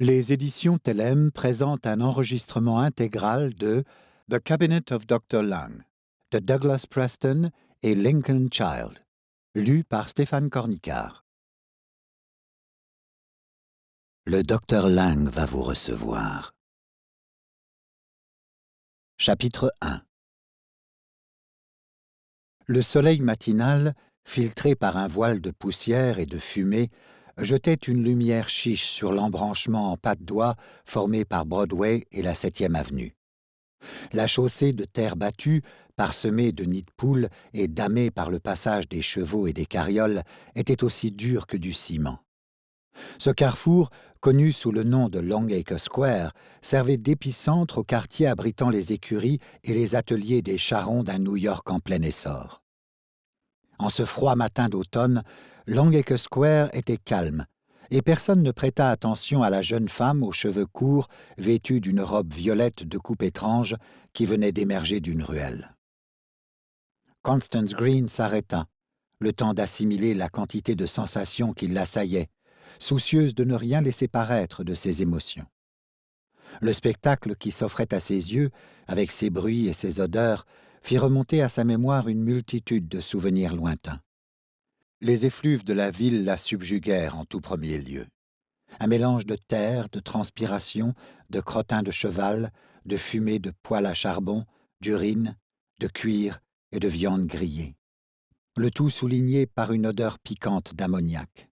Les éditions Telem présentent un enregistrement intégral de The Cabinet of Dr. Lang de Douglas Preston et Lincoln Child, lu par Stéphane Cornicard. Le docteur Lang va vous recevoir. Chapitre 1. Le soleil matinal, filtré par un voile de poussière et de fumée, jetait une lumière chiche sur l'embranchement en pattes d'oie formé par Broadway et la 7e avenue. La chaussée de terre battue, parsemée de nids de poules et damée par le passage des chevaux et des carrioles, était aussi dure que du ciment. Ce carrefour, connu sous le nom de Longacre Square, servait d'épicentre au quartier abritant les écuries et les ateliers des charrons d'un New York en plein essor. En ce froid matin d'automne, Longacre Square était calme, et personne ne prêta attention à la jeune femme aux cheveux courts, vêtue d'une robe violette de coupe étrange, qui venait d'émerger d'une ruelle. Constance Green s'arrêta, le temps d'assimiler la quantité de sensations qui l'assaillaient, soucieuse de ne rien laisser paraître de ses émotions. Le spectacle qui s'offrait à ses yeux, avec ses bruits et ses odeurs, fit remonter à sa mémoire une multitude de souvenirs lointains. Les effluves de la ville la subjuguèrent en tout premier lieu. Un mélange de terre, de transpiration, de crottin de cheval, de fumée de poêle à charbon, d'urine, de cuir et de viande grillée. Le tout souligné par une odeur piquante d'ammoniac.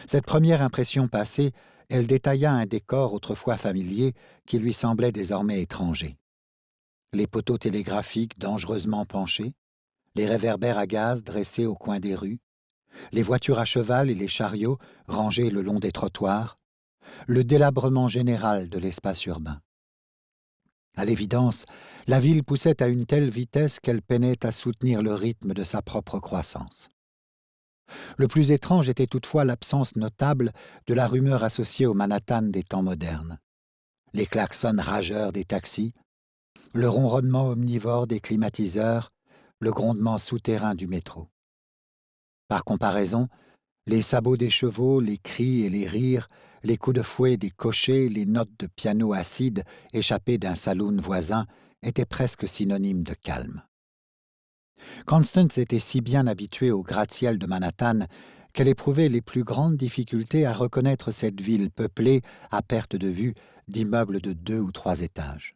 Cette première impression passée, elle détailla un décor autrefois familier qui lui semblait désormais étranger. Les poteaux télégraphiques dangereusement penchés, les réverbères à gaz dressés au coin des rues, les voitures à cheval et les chariots rangés le long des trottoirs, le délabrement général de l'espace urbain. À l'évidence, la ville poussait à une telle vitesse qu'elle peinait à soutenir le rythme de sa propre croissance. Le plus étrange était toutefois l'absence notable de la rumeur associée au Manhattan des temps modernes. Les klaxons rageurs des taxis, le ronronnement omnivore des climatiseurs, le grondement souterrain du métro. Par comparaison, les sabots des chevaux, les cris et les rires, les coups de fouet des cochers, les notes de piano acide échappées d'un saloon voisin étaient presque synonymes de calme. Constance était si bien habituée au gratte-ciel de Manhattan qu'elle éprouvait les plus grandes difficultés à reconnaître cette ville peuplée, à perte de vue, d'immeubles de 2 ou 3 étages.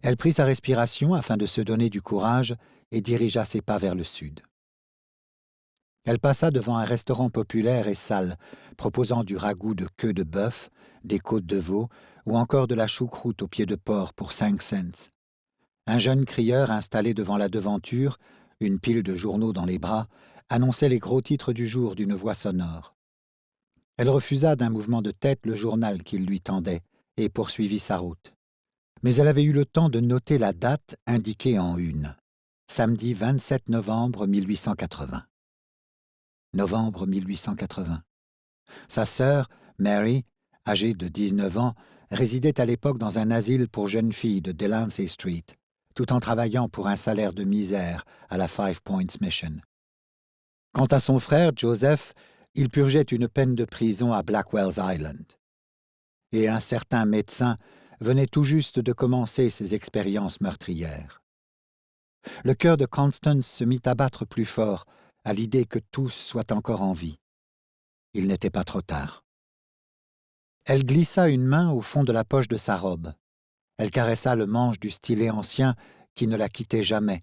Elle prit sa respiration afin de se donner du courage et dirigea ses pas vers le sud. Elle passa devant un restaurant populaire et sale, proposant du ragoût de queue de bœuf, des côtes de veau ou encore de la choucroute aux pieds de porc pour 5 cents. Un jeune crieur installé devant la devanture, une pile de journaux dans les bras, annonçait les gros titres du jour d'une voix sonore. Elle refusa d'un mouvement de tête le journal qu'il lui tendait et poursuivit sa route. Mais elle avait eu le temps de noter la date indiquée en une. Samedi 27 novembre 1880. Novembre 1880. Sa sœur, Mary, âgée de 19 ans, résidait à l'époque dans un asile pour jeunes filles de Delancey Street, tout en travaillant pour un salaire de misère à la Five Points Mission. Quant à son frère, Joseph, il purgeait une peine de prison à Blackwell's Island. Et un certain médecin venait tout juste de commencer ses expériences meurtrières. Le cœur de Constance se mit à battre plus fort à l'idée que tous soient encore en vie. Il n'était pas trop tard. Elle glissa une main au fond de la poche de sa robe. Elle caressa le manche du stylet ancien qui ne la quittait jamais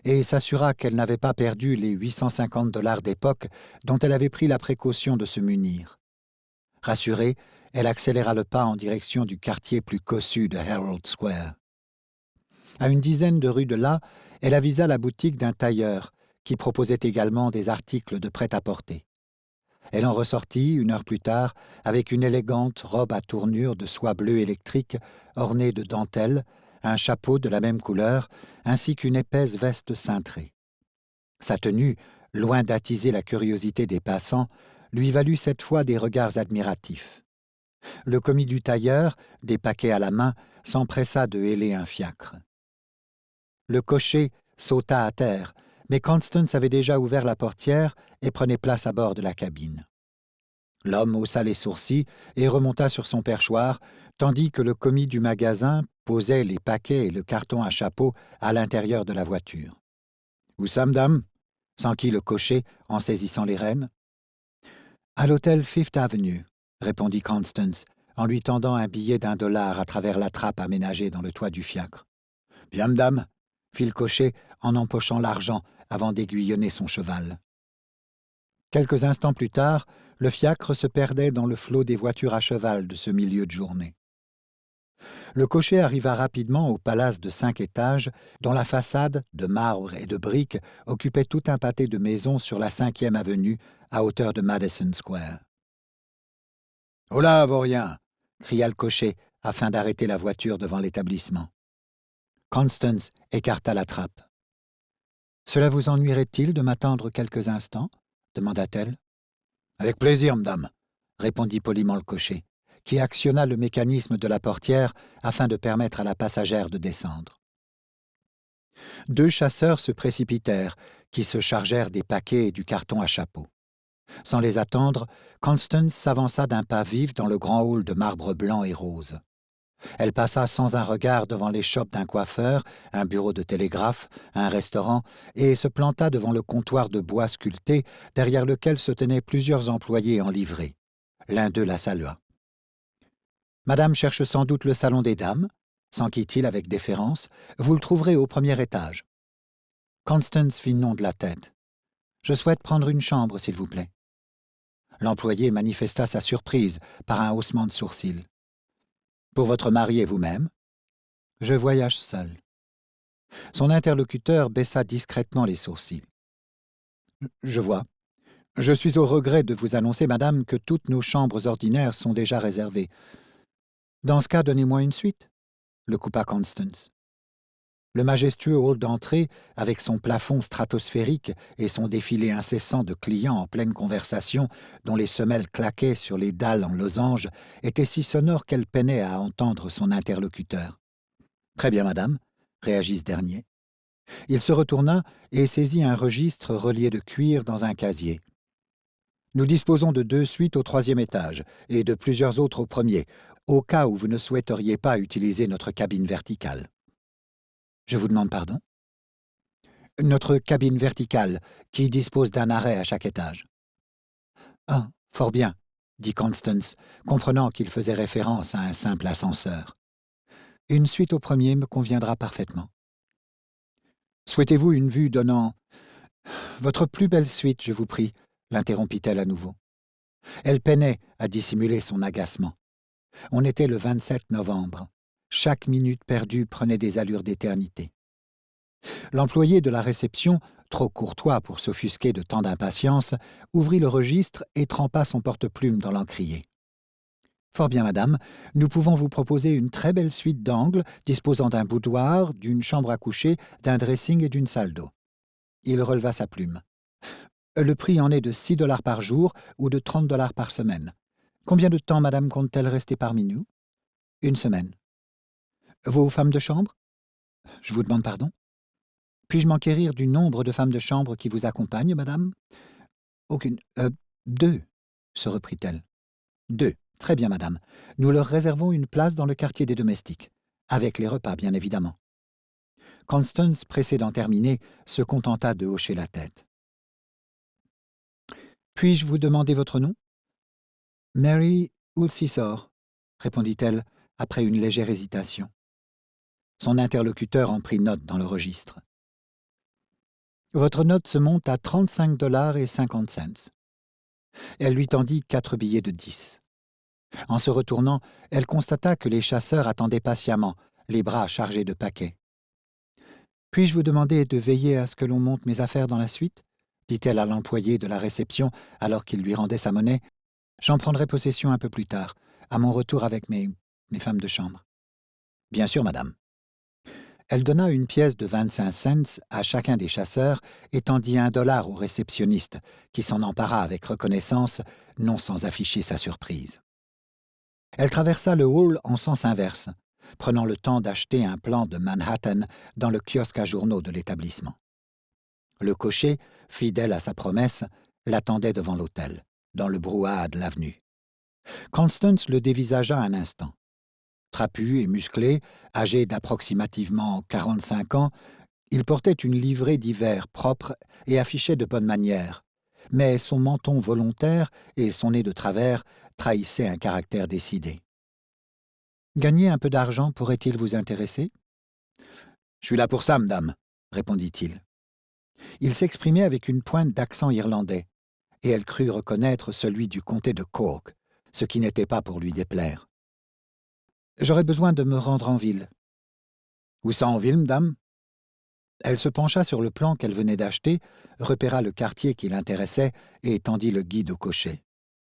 et s'assura qu'elle n'avait pas perdu les $850 d'époque dont elle avait pris la précaution de se munir. Rassurée, elle accéléra le pas en direction du quartier plus cossu de Herald Square. À une dizaine de rues de là, elle avisa la boutique d'un tailleur qui proposait également des articles de prêt-à-porter. Elle en ressortit, une heure plus tard, avec une élégante robe à tournure de soie bleue électrique ornée de dentelles, un chapeau de la même couleur, ainsi qu'une épaisse veste cintrée. Sa tenue, loin d'attiser la curiosité des passants, lui valut cette fois des regards admiratifs. Le commis du tailleur, des paquets à la main, s'empressa de héler un fiacre. Le cocher sauta à terre, mais Constance avait déjà ouvert la portière et prenait place à bord de la cabine. L'homme haussa les sourcils et remonta sur son perchoir, tandis que le commis du magasin posait les paquets et le carton à chapeau à l'intérieur de la voiture. « Où sommes, dame » s'enquit le cocher en saisissant les rênes. « À l'hôtel Fifth Avenue » répondit Constance, en lui tendant un billet d'1 $ à travers la trappe aménagée dans le toit du fiacre. « Bien, madame » fit le cocher en empochant l'argent avant d'aiguillonner son cheval. Quelques instants plus tard, le fiacre se perdait dans le flot des voitures à cheval de ce milieu de journée. Le cocher arriva rapidement au palace de 5 étages, dont la façade, de marbre et de briques, occupait tout un pâté de maisons sur la 5e avenue, à hauteur de Madison Square. « Holà, vaurien !» cria le cocher, afin d'arrêter la voiture devant l'établissement. Constance écarta la trappe. « Cela vous ennuierait-il de m'attendre quelques instants » demanda-t-elle. « Avec plaisir, madame » répondit poliment le cocher, qui actionna le mécanisme de la portière afin de permettre à la passagère de descendre. 2 chasseurs se précipitèrent, qui se chargèrent des paquets et du carton à chapeau. Sans les attendre, Constance s'avança d'un pas vif dans le grand hall de marbre blanc et rose. Elle passa sans un regard devant l'échoppe d'un coiffeur, un bureau de télégraphe, un restaurant, et se planta devant le comptoir de bois sculpté, derrière lequel se tenaient plusieurs employés en livrée. L'un d'eux la salua. « Madame cherche sans doute le salon des dames » s'enquit-il avec déférence. « Vous le trouverez au 1er étage. » Constance fit non de la tête. « Je souhaite prendre une chambre, s'il vous plaît. » L'employé manifesta sa surprise par un haussement de sourcils. « Pour votre mari et vous-même ?»« Je voyage seul. » Son interlocuteur baissa discrètement les sourcils. « Je vois. Je suis au regret de vous annoncer, madame, que toutes nos chambres ordinaires sont déjà réservées. Dans ce cas, donnez-moi une suite, » le coupa Constance. Le majestueux hall d'entrée, avec son plafond stratosphérique et son défilé incessant de clients en pleine conversation, dont les semelles claquaient sur les dalles en losange, était si sonore qu'elle peinait à entendre son interlocuteur. « Très bien, madame, » réagit ce dernier. Il se retourna et saisit un registre relié de cuir dans un casier. « Nous disposons de 2 suites au 3e étage et de plusieurs autres au 1er, au cas où vous ne souhaiteriez pas utiliser notre cabine verticale. » « Je vous demande pardon ?»« Notre cabine verticale, qui dispose d'un arrêt à chaque étage. »« Ah, fort bien, » dit Constance, comprenant qu'il faisait référence à un simple ascenseur. « Une suite au 1er me conviendra parfaitement. »« Souhaitez-vous une vue donnant... »« Votre plus belle suite, je vous prie, » l'interrompit-elle à nouveau. Elle peinait à dissimuler son agacement. On était le 27 novembre. Chaque minute perdue prenait des allures d'éternité. L'employé de la réception, trop courtois pour s'offusquer de tant d'impatience, ouvrit le registre et trempa son porte-plume dans l'encrier. « Fort bien, madame, nous pouvons vous proposer une très belle suite d'angles disposant d'un boudoir, d'une chambre à coucher, d'un dressing et d'une salle d'eau. » Il releva sa plume. « Le prix en est de 6 $ par jour ou de 30 $ par semaine. Combien de temps, madame, compte-t-elle rester parmi nous ? » « 1 semaine. » « Vos femmes de chambre ? » « Je vous demande pardon ? » « Puis-je m'enquérir du nombre de femmes de chambre qui vous accompagnent, madame ? » « Aucune. 2, se reprit-elle. « 2. Très bien, madame. Nous leur réservons une place dans le quartier des domestiques. Avec les repas, bien évidemment. » Constance, pressée d'en terminer, se contenta de hocher la tête. « Puis-je vous demander votre nom ? » « Mary Ulsisor, » répondit-elle après une légère hésitation. Son interlocuteur en prit note dans le registre. « Votre note se monte à 35,50 $. Elle lui tendit 4 billets de 10. En se retournant, elle constata que les chasseurs attendaient patiemment, les bras chargés de paquets. « Puis-je vous demander de veiller à ce que l'on monte mes affaires dans la suite ?» dit-elle à l'employé de la réception alors qu'il lui rendait sa monnaie. « J'en prendrai possession un peu plus tard, à mon retour avec mes femmes de chambre. »« Bien sûr, madame. » Elle donna une pièce de 25 cents à chacun des chasseurs et tendit $1 au réceptionniste, qui s'en empara avec reconnaissance, non sans afficher sa surprise. Elle traversa le hall en sens inverse, prenant le temps d'acheter un plan de Manhattan dans le kiosque à journaux de l'établissement. Le cocher, fidèle à sa promesse, l'attendait devant l'hôtel. dans le brouhaha de l'avenue. Constance le dévisagea un instant. Trapu et musclé, âgé d'approximativement 45 ans, il portait une livrée d'hiver propre et affichait de bonnes manières, mais son menton volontaire et son nez de travers trahissaient un caractère décidé. « Gagner un peu d'argent pourrait-il vous intéresser ?»« Je suis là pour ça, madame, » répondit-il. Il s'exprimait avec une pointe d'accent irlandais, et elle crut reconnaître celui du comté de Cork, ce qui n'était pas pour lui déplaire. « J'aurais besoin de me rendre en ville. »« Où ça en ville, madame ?» Elle se pencha sur le plan qu'elle venait d'acheter, repéra le quartier qui l'intéressait et tendit le guide au cocher.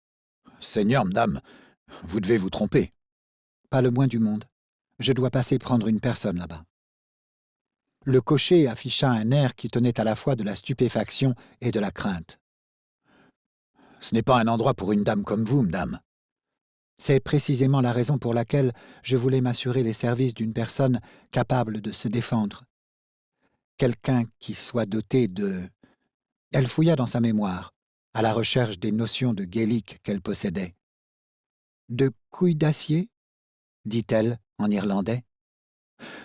« Seigneur, madame, vous devez vous tromper. »« Pas le moins du monde. Je dois passer prendre une personne là-bas. » Le cocher afficha un air qui tenait à la fois de la stupéfaction et de la crainte. « Ce n'est pas un endroit pour une dame comme vous, madame. » C'est précisément la raison pour laquelle je voulais m'assurer les services d'une personne capable de se défendre. Quelqu'un qui soit doté de... Elle fouilla dans sa mémoire, à la recherche des notions de gaélique qu'elle possédait. « De couilles d'acier ?» dit-elle en irlandais.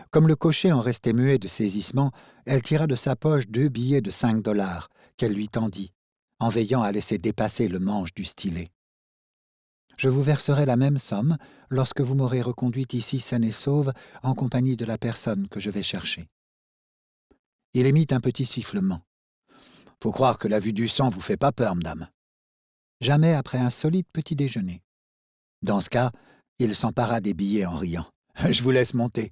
Comme le cocher en restait muet de saisissement, elle tira de sa poche 2 billets de 5 $ qu'elle lui tendit, en veillant à laisser dépasser le manche du stylet. « Je vous verserai la même somme lorsque vous m'aurez reconduite ici saine et sauve en compagnie de la personne que je vais chercher. » Il émit un petit sifflement. « Faut croire que la vue du sang vous fait pas peur, madame. » Jamais après un solide petit déjeuner. Dans ce cas, il s'empara des billets en riant. « Je vous laisse monter.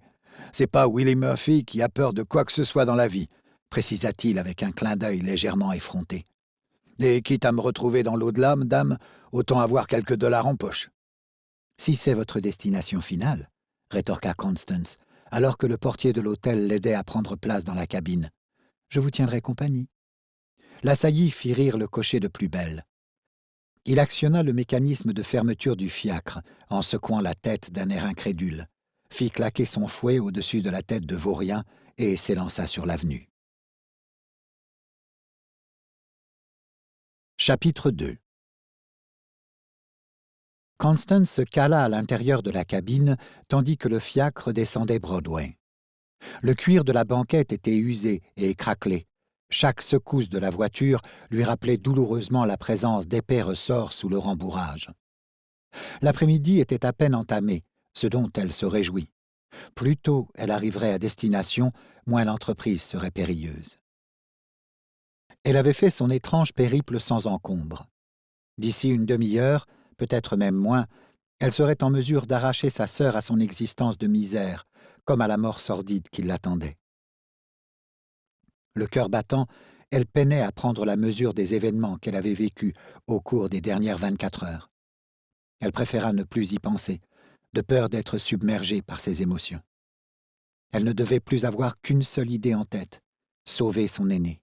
C'est pas Willie Murphy qui a peur de quoi que ce soit dans la vie, » précisa-t-il avec un clin d'œil légèrement effronté. « Et quitte à me retrouver dans l'au-delà, madame, autant avoir quelques dollars en poche. »« Si c'est votre destination finale, » rétorqua Constance, alors que le portier de l'hôtel l'aidait à prendre place dans la cabine. « Je vous tiendrai compagnie. » La saillie fit rire le cocher de plus belle. Il actionna le mécanisme de fermeture du fiacre en secouant la tête d'un air incrédule, fit claquer son fouet au-dessus de la tête de Vaurien et s'élança sur l'avenue. Chapitre 2. Constance se cala à l'intérieur de la cabine tandis que le fiacre descendait Broadway. Le cuir de la banquette était usé et craquelé. Chaque secousse de la voiture lui rappelait douloureusement la présence d'épais ressorts sous le rembourrage. L'après-midi était à peine entamé, ce dont elle se réjouit. Plus tôt elle arriverait à destination, moins l'entreprise serait périlleuse. Elle avait fait son étrange périple sans encombre. D'ici une demi-heure, peut-être même moins, elle serait en mesure d'arracher sa sœur à son existence de misère, comme à la mort sordide qui l'attendait. Le cœur battant, elle peinait à prendre la mesure des événements qu'elle avait vécus au cours des dernières 24 heures. Elle préféra ne plus y penser, de peur d'être submergée par ses émotions. Elle ne devait plus avoir qu'une seule idée en tête, sauver son aîné.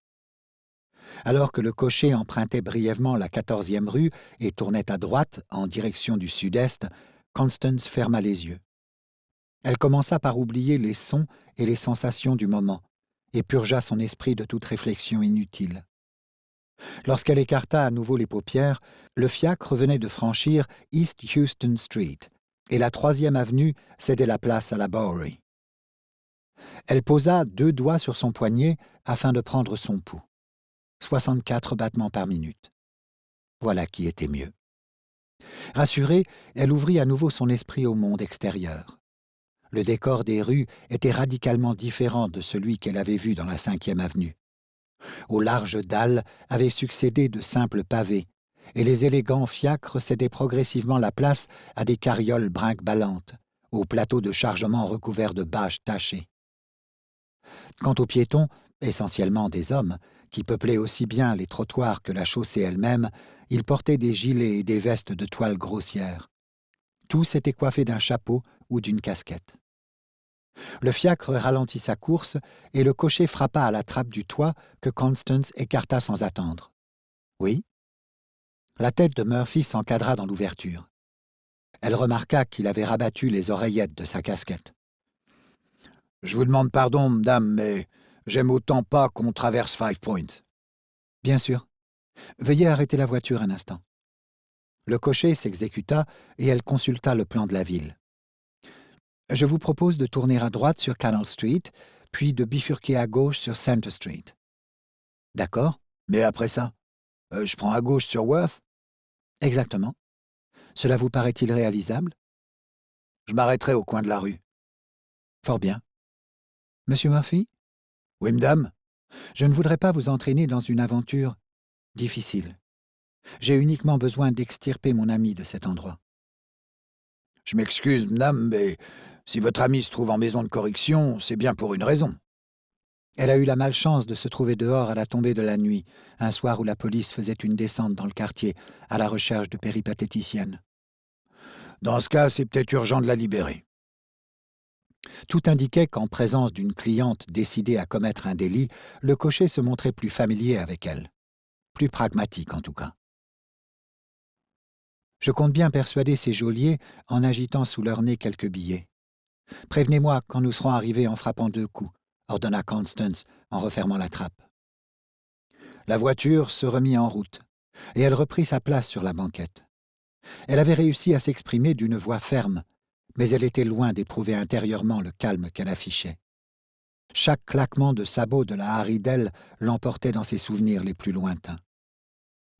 Alors que le cocher empruntait brièvement la 14e rue et tournait à droite en direction du sud-est, Constance ferma les yeux. Elle commença par oublier les sons et les sensations du moment et purgea son esprit de toute réflexion inutile. Lorsqu'elle écarta à nouveau les paupières, le fiacre venait de franchir East Houston Street et la 3e avenue cédait la place à la Bowery. Elle posa 2 doigts sur son poignet afin de prendre son pouls. 64 battements par minute. Voilà qui était mieux. Rassurée, elle ouvrit à nouveau son esprit au monde extérieur. Le décor des rues était radicalement différent de celui qu'elle avait vu dans la 5e avenue. Aux larges dalles avaient succédé de simples pavés, et les élégants fiacres cédaient progressivement la place à des carrioles brinque-ballantes, aux plateaux de chargement recouverts de bâches tachées. Quant aux piétons, essentiellement des hommes, qui peuplaient aussi bien les trottoirs que la chaussée elle-même, ils portaient des gilets et des vestes de toile grossière. Tous étaient coiffés d'un chapeau ou d'une casquette. Le fiacre ralentit sa course et le cocher frappa à la trappe du toit que Constance écarta sans attendre. Oui. La tête de Murphy s'encadra dans l'ouverture. Elle remarqua qu'il avait rabattu les oreillettes de sa casquette. « Je vous demande pardon, madame, mais j'aime autant pas qu'on traverse Five Points. »« Bien sûr. Veuillez arrêter la voiture un instant. » Le cocher s'exécuta et elle consulta le plan de la ville. « Je vous propose de tourner à droite sur Canal Street, puis de bifurquer à gauche sur Center Street. »« D'accord, mais après ça, je prends à gauche sur Worth ?»« Exactement. Cela vous paraît-il réalisable ?»« Je m'arrêterai au coin de la rue. »« Fort bien. Monsieur Murphy ?»« Oui, madame. Je ne voudrais pas vous entraîner dans une aventure difficile. J'ai uniquement besoin d'extirper mon ami de cet endroit. »« Je m'excuse, madame, mais si votre ami se trouve en maison de correction, c'est bien pour une raison. » Elle a eu la malchance de se trouver dehors à la tombée de la nuit, un soir où la police faisait une descente dans le quartier à la recherche de péripatéticiennes. « Dans ce cas, c'est peut-être urgent de la libérer. » Tout indiquait qu'en présence d'une cliente décidée à commettre un délit, le cocher se montrait plus familier avec elle. Plus pragmatique, en tout cas. « Je compte bien persuader ces geôliers en agitant sous leur nez quelques billets. Prévenez-moi quand nous serons arrivés en frappant 2 coups, ordonna Constance en refermant la trappe. La voiture se remit en route, et elle reprit sa place sur la banquette. Elle avait réussi à s'exprimer d'une voix ferme, mais elle était loin d'éprouver intérieurement le calme qu'elle affichait. Chaque claquement de sabot de la Haridelle l'emportait dans ses souvenirs les plus lointains.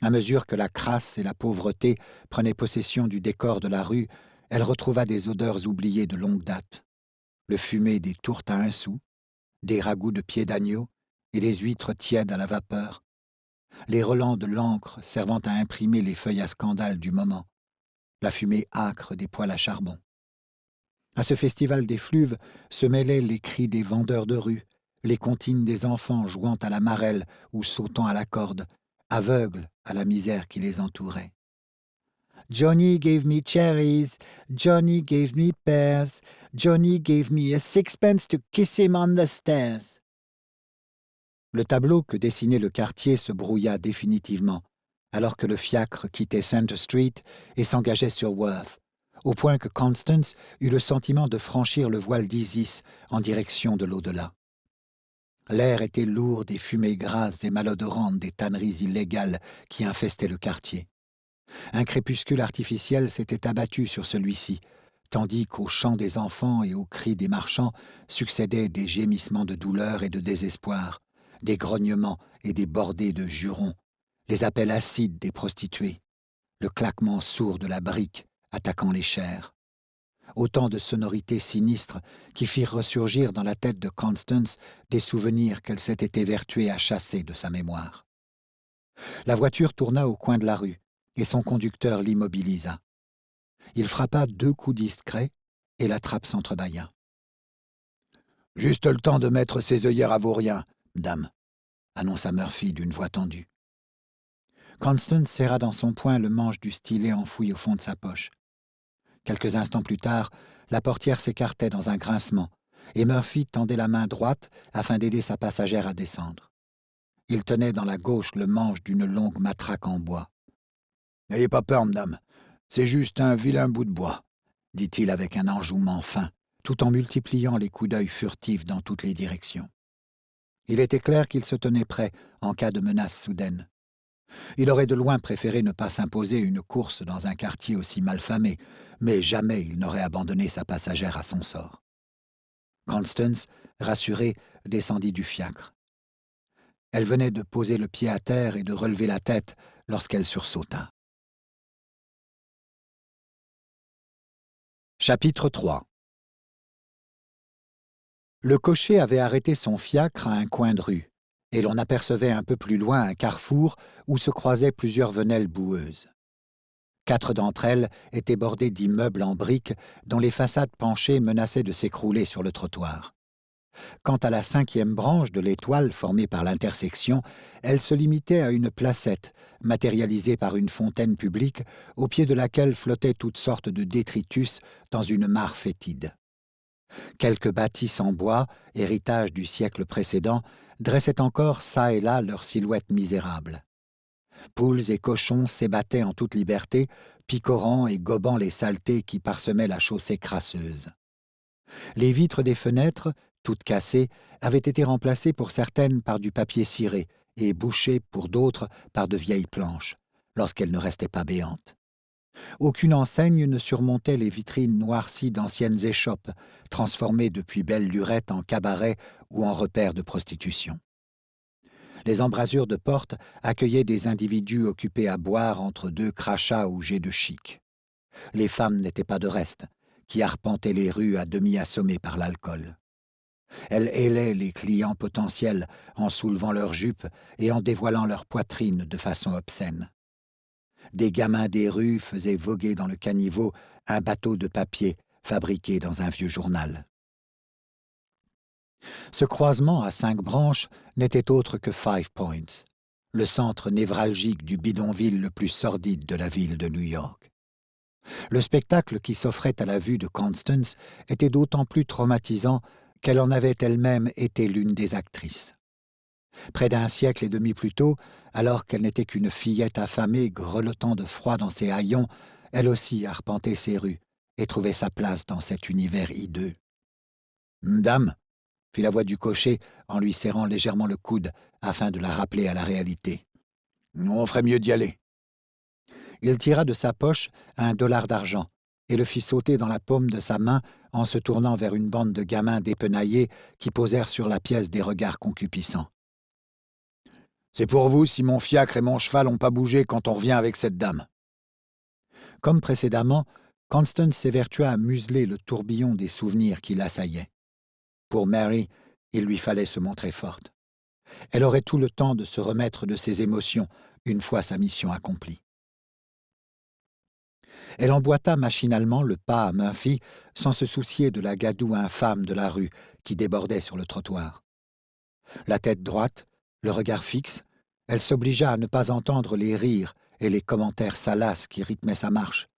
À mesure que la crasse et la pauvreté prenaient possession du décor de la rue, elle retrouva des odeurs oubliées de longue date. Le fumet des tourtes à 1 sou, des ragoûts de pieds d'agneau et des huîtres tièdes à la vapeur, les relents de l'encre servant à imprimer les feuilles à scandale du moment, la fumée âcre des poêles à charbon. À ce festival des fluves se mêlaient les cris des vendeurs de rue, les comptines des enfants jouant à la marelle ou sautant à la corde, aveugles à la misère qui les entourait. « Johnny gave me cherries, Johnny gave me pears, Johnny gave me a sixpence to kiss him on the stairs. » Le tableau que dessinait le quartier se brouilla définitivement, alors que le fiacre quittait Center Street et s'engageait sur Worth, au point que Constance eut le sentiment de franchir le voile d'Isis en direction de l'au-delà. L'air était lourd des fumées grasses et malodorantes des tanneries illégales qui infestaient le quartier. Un crépuscule artificiel s'était abattu sur celui-ci, tandis qu'aux chants des enfants et aux cris des marchands succédaient des gémissements de douleur et de désespoir, des grognements et des bordées de jurons, les appels acides des prostituées, le claquement sourd de la brique attaquant les chairs. Autant de sonorités sinistres qui firent ressurgir dans la tête de Constance des souvenirs qu'elle s'était évertuée à chasser de sa mémoire. La voiture tourna au coin de la rue, et son conducteur l'immobilisa. Il frappa 2 coups discrets, et la trappe s'entrebâilla. « Juste le temps de mettre ses œillères à vaurien, dame, » annonça Murphy d'une voix tendue. Constance serra dans son poing le manche du stylet enfoui au fond de sa poche. Quelques instants plus tard, la portière s'écartait dans un grincement, et Murphy tendait la main droite afin d'aider sa passagère à descendre. Il tenait dans la gauche le manche d'une longue matraque en bois. « N'ayez pas peur, madame, c'est juste un vilain bout de bois, » dit-il avec un enjouement fin, tout en multipliant les coups d'œil furtifs dans toutes les directions. Il était clair qu'il se tenait prêt en cas de menace soudaine. Il aurait de loin préféré ne pas s'imposer une course dans un quartier aussi malfamé, mais jamais il n'aurait abandonné sa passagère à son sort. Constance, rassurée, descendit du fiacre. Elle venait de poser le pied à terre et de relever la tête lorsqu'elle sursauta. Chapitre 3. Le cocher avait arrêté son fiacre à un coin de rue, et l'on apercevait un peu plus loin un carrefour où se croisaient plusieurs venelles boueuses. 4 d'entre elles étaient bordées d'immeubles en briques dont les façades penchées menaçaient de s'écrouler sur le trottoir. Quant à la 5e branche de l'étoile formée par l'intersection, elle se limitait à une placette, matérialisée par une fontaine publique, au pied de laquelle flottaient toutes sortes de détritus dans une mare fétide. Quelques bâtisses en bois, héritage du siècle précédent, dressaient encore çà et là leurs silhouettes misérables. Poules et cochons s'ébattaient en toute liberté, picorant et gobant les saletés qui parsemaient la chaussée crasseuse. Les vitres des fenêtres, toutes cassées, avaient été remplacées pour certaines par du papier ciré et bouchées pour d'autres par de vieilles planches, lorsqu'elles ne restaient pas béantes. Aucune enseigne ne surmontait les vitrines noircies d'anciennes échoppes, transformées depuis belle lurette en cabaret ou en repères de prostitution. Les embrasures de porte accueillaient des individus occupés à boire entre deux crachats ou jets de chic. Les femmes n'étaient pas de reste, qui arpentaient les rues à demi assommées par l'alcool. Elles hélaient les clients potentiels en soulevant leurs jupes et en dévoilant leurs poitrines de façon obscène. Des gamins des rues faisaient voguer dans le caniveau un bateau de papier fabriqué dans un vieux journal. Ce croisement à 5 branches n'était autre que Five Points, le centre névralgique du bidonville le plus sordide de la ville de New York. Le spectacle qui s'offrait à la vue de Constance était d'autant plus traumatisant qu'elle en avait elle-même été l'une des actrices. Près d'un siècle et demi plus tôt, alors qu'elle n'était qu'une fillette affamée grelottant de froid dans ses haillons, elle aussi arpentait ses rues et trouvait sa place dans cet univers hideux. « Dame !» fit la voix du cocher en lui serrant légèrement le coude afin de la rappeler à la réalité. « On ferait mieux d'y aller. » Il tira de sa poche $1 d'argent et le fit sauter dans la paume de sa main en se tournant vers une bande de gamins dépenaillés qui posèrent sur la pièce des regards concupiscents. « C'est pour vous si mon fiacre et mon cheval n'ont pas bougé quand on revient avec cette dame. » Comme précédemment, Constance s'évertua à museler le tourbillon des souvenirs qui l'assaillaient. Pour Mary, il lui fallait se montrer forte. Elle aurait tout le temps de se remettre de ses émotions une fois sa mission accomplie. Elle emboîta machinalement le pas à Murphy sans se soucier de la gadoue infâme de la rue qui débordait sur le trottoir. La tête droite, le regard fixe, elle s'obligea à ne pas entendre les rires et les commentaires salaces qui rythmaient sa marche,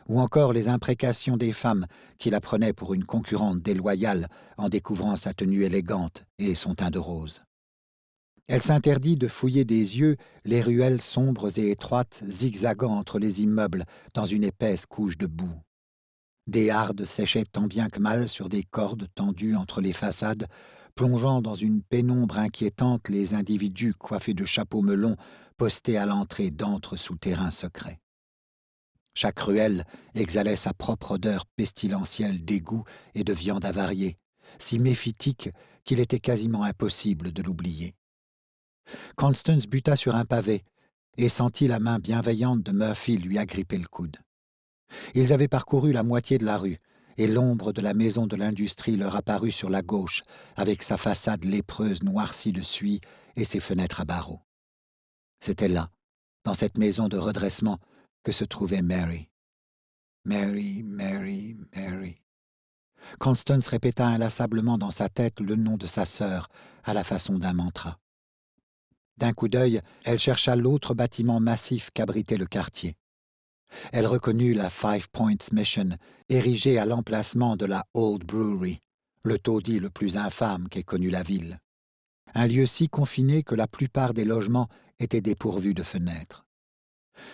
ou encore les imprécations des femmes qui la prenaient pour une concurrente déloyale en découvrant sa tenue élégante et son teint de rose. Elle s'interdit de fouiller des yeux les ruelles sombres et étroites zigzagant entre les immeubles dans une épaisse couche de boue. Des hardes séchaient tant bien que mal sur des cordes tendues entre les façades, plongeant dans une pénombre inquiétante les individus coiffés de chapeaux melons postés à l'entrée d'antres souterrains secrets. Chaque ruelle exhalait sa propre odeur pestilentielle d'égout et de viande avariée, si méphitique qu'il était quasiment impossible de l'oublier. Constance buta sur un pavé et sentit la main bienveillante de Murphy lui agripper le coude. Ils avaient parcouru la moitié de la rue, et l'ombre de la maison de l'industrie leur apparut sur la gauche, avec sa façade lépreuse noircie de suie et ses fenêtres à barreaux. C'était là, dans cette maison de redressement, que se trouvait Mary. Mary, Mary, Mary. Constance répéta inlassablement dans sa tête le nom de sa sœur, à la façon d'un mantra. D'un coup d'œil, elle chercha l'autre bâtiment massif qu'abritait le quartier. Elle reconnut la Five Points Mission, érigée à l'emplacement de la Old Brewery, le taudis le plus infâme qu'ait connu la ville. Un lieu si confiné que la plupart des logements étaient dépourvus de fenêtres.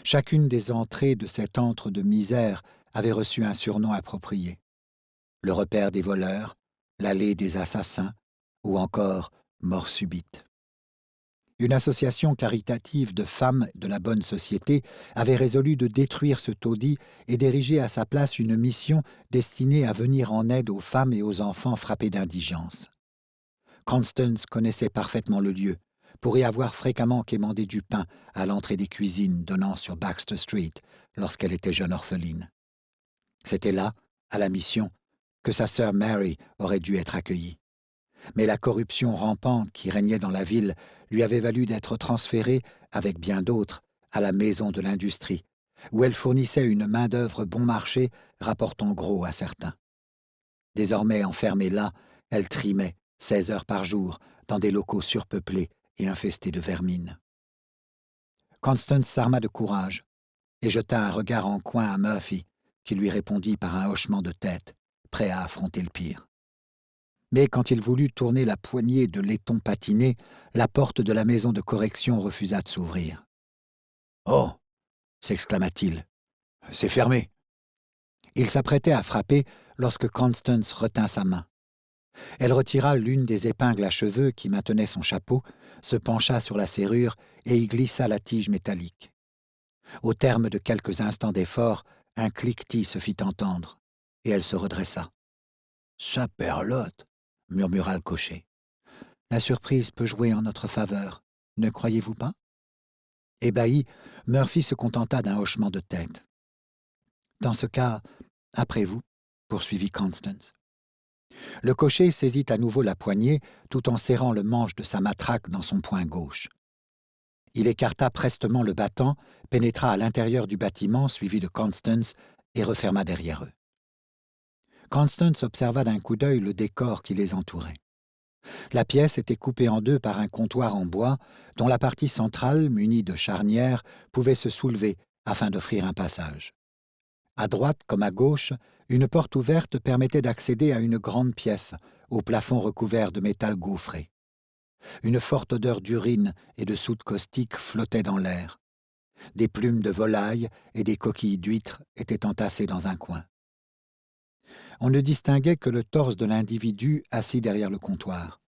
Chacune des entrées de cet antre de misère avait reçu un surnom approprié. Le repère des voleurs, l'allée des assassins, ou encore mort subite. Une association caritative de femmes de la bonne société avait résolu de détruire ce taudis et d'ériger à sa place une mission destinée à venir en aide aux femmes et aux enfants frappés d'indigence. Constance connaissait parfaitement le lieu, pour y avoir fréquemment quémandé du pain à l'entrée des cuisines donnant sur Baxter Street lorsqu'elle était jeune orpheline. C'était là, à la mission, que sa sœur Mary aurait dû être accueillie. Mais la corruption rampante qui régnait dans la ville lui avait valu d'être transférée, avec bien d'autres, à la maison de l'industrie, où elle fournissait une main-d'œuvre bon marché rapportant gros à certains. Désormais enfermée là, elle trimait, 16 heures par jour, dans des locaux surpeuplés et infestés de vermine. Constance s'arma de courage et jeta un regard en coin à Murphy, qui lui répondit par un hochement de tête, prêt à affronter le pire. Mais quand il voulut tourner la poignée de laiton patiné, la porte de la maison de correction refusa de s'ouvrir. « Oh !» s'exclama-t-il. « C'est fermé !» Il s'apprêtait à frapper lorsque Constance retint sa main. Elle retira l'une des épingles à cheveux qui maintenaient son chapeau, se pencha sur la serrure et y glissa la tige métallique. Au terme de quelques instants d'effort, Un cliquetis se fit entendre, et elle se redressa. « Saperlotte !» murmura le cocher. « La surprise peut jouer en notre faveur, ne croyez-vous pas ?» Ébahi, Murphy se contenta d'un hochement de tête. « Dans ce cas, après vous, » poursuivit Constance. Le cocher saisit à nouveau la poignée tout en serrant le manche de sa matraque dans son poing gauche. Il écarta prestement le battant, pénétra à l'intérieur du bâtiment suivi de Constance et referma derrière eux. Constance observa d'un coup d'œil le décor qui les entourait. La pièce était coupée en deux par un comptoir en bois dont la partie centrale, munie de charnières, pouvait se soulever afin d'offrir un passage. À droite comme à gauche, une porte ouverte permettait d'accéder à une grande pièce, au plafond recouvert de métal gaufré. Une forte odeur d'urine et de soude caustique flottait dans l'air. Des plumes de volaille et des coquilles d'huîtres étaient entassées dans un coin. On ne distinguait que le torse de l'individu assis derrière le comptoir.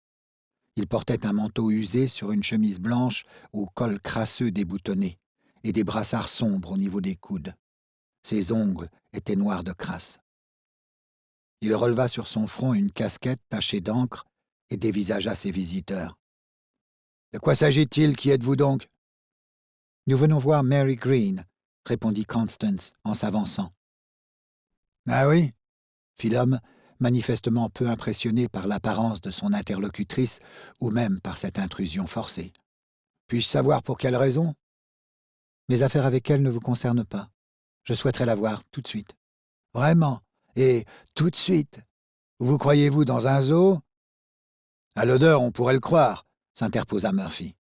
Il portait un manteau usé sur une chemise blanche au col crasseux déboutonné et des brassards sombres au niveau des coudes. Ses ongles étaient noirs de crasse. Il releva sur son front une casquette tachée d'encre et dévisagea ses visiteurs. « De quoi s'agit-il? Qui êtes-vous donc ?»« Nous venons voir Mary Green, » répondit Constance en s'avançant. « Ah oui ?» fit l'homme, manifestement peu impressionné par l'apparence de son interlocutrice ou même par cette intrusion forcée. « Puis-je savoir pour quelle raison ?»« Mes affaires avec elle ne vous concernent pas. Je souhaiterais la voir tout de suite. »« Vraiment? Et tout de suite? Vous croyez-vous dans un zoo ?»« À l'odeur, on pourrait le croire, » s'interposa Murphy.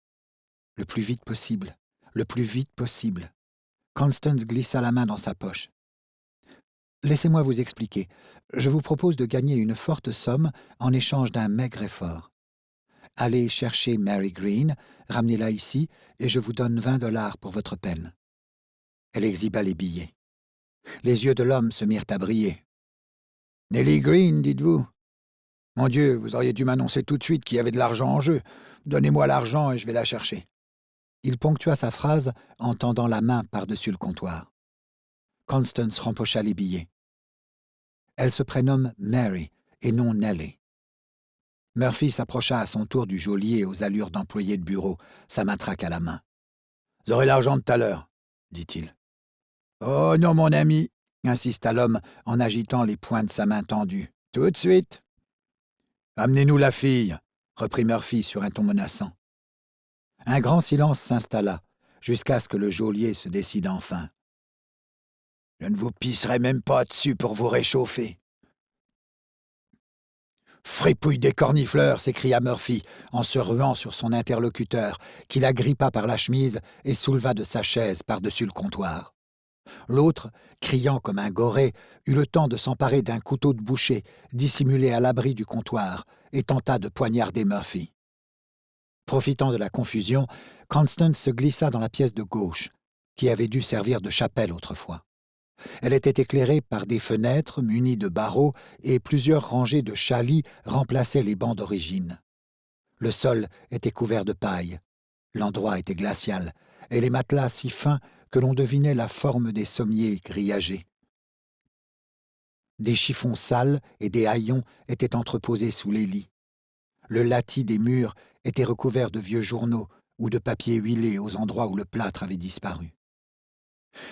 « Le plus vite possible, le plus vite possible. » Constance glissa la main dans sa poche. « Laissez-moi vous expliquer. Je vous propose de gagner une forte somme en échange d'un maigre effort. Allez chercher Mary Green, ramenez-la ici, et je vous donne 20 $ pour votre peine. » Elle exhiba les billets. Les yeux de l'homme se mirent à briller. « Nellie Green, dites-vous? Mon Dieu, vous auriez dû m'annoncer tout de suite qu'il y avait de l'argent en jeu. Donnez-moi l'argent et je vais la chercher. » Il ponctua sa phrase en tendant la main par-dessus le comptoir. Constance rempocha les billets. Elle se prénomme Mary et non Nellie. Murphy s'approcha à son tour du geôlier aux allures d'employé de bureau, sa matraque à la main. « Vous aurez l'argent tout à l'heure, » dit-il. « Oh non, mon ami, » insista l'homme en agitant les poings de sa main tendue. « Tout de suite. »« Amenez-nous la fille, » reprit Murphy sur un ton menaçant. Un grand silence s'installa, jusqu'à ce que le geôlier se décide enfin. « Je ne vous pisserai même pas dessus pour vous réchauffer. »« Fripouille des cornifleurs !» s'écria Murphy, en se ruant sur son interlocuteur, qui la grippa par la chemise et souleva de sa chaise par-dessus le comptoir. L'autre, criant comme un goré, eut le temps de s'emparer d'un couteau de boucher, dissimulé à l'abri du comptoir, et tenta de poignarder Murphy. Profitant de la confusion, Constance se glissa dans la pièce de gauche, qui avait dû servir de chapelle autrefois. Elle était éclairée par des fenêtres munies de barreaux et plusieurs rangées de chalits remplaçaient les bancs d'origine. Le sol était couvert de paille, l'endroit était glacial, et les matelas si fins que l'on devinait la forme des sommiers grillagés. Des chiffons sales et des haillons étaient entreposés sous les lits. Le latis des murs était recouvert de vieux journaux ou de papier huilé aux endroits où le plâtre avait disparu.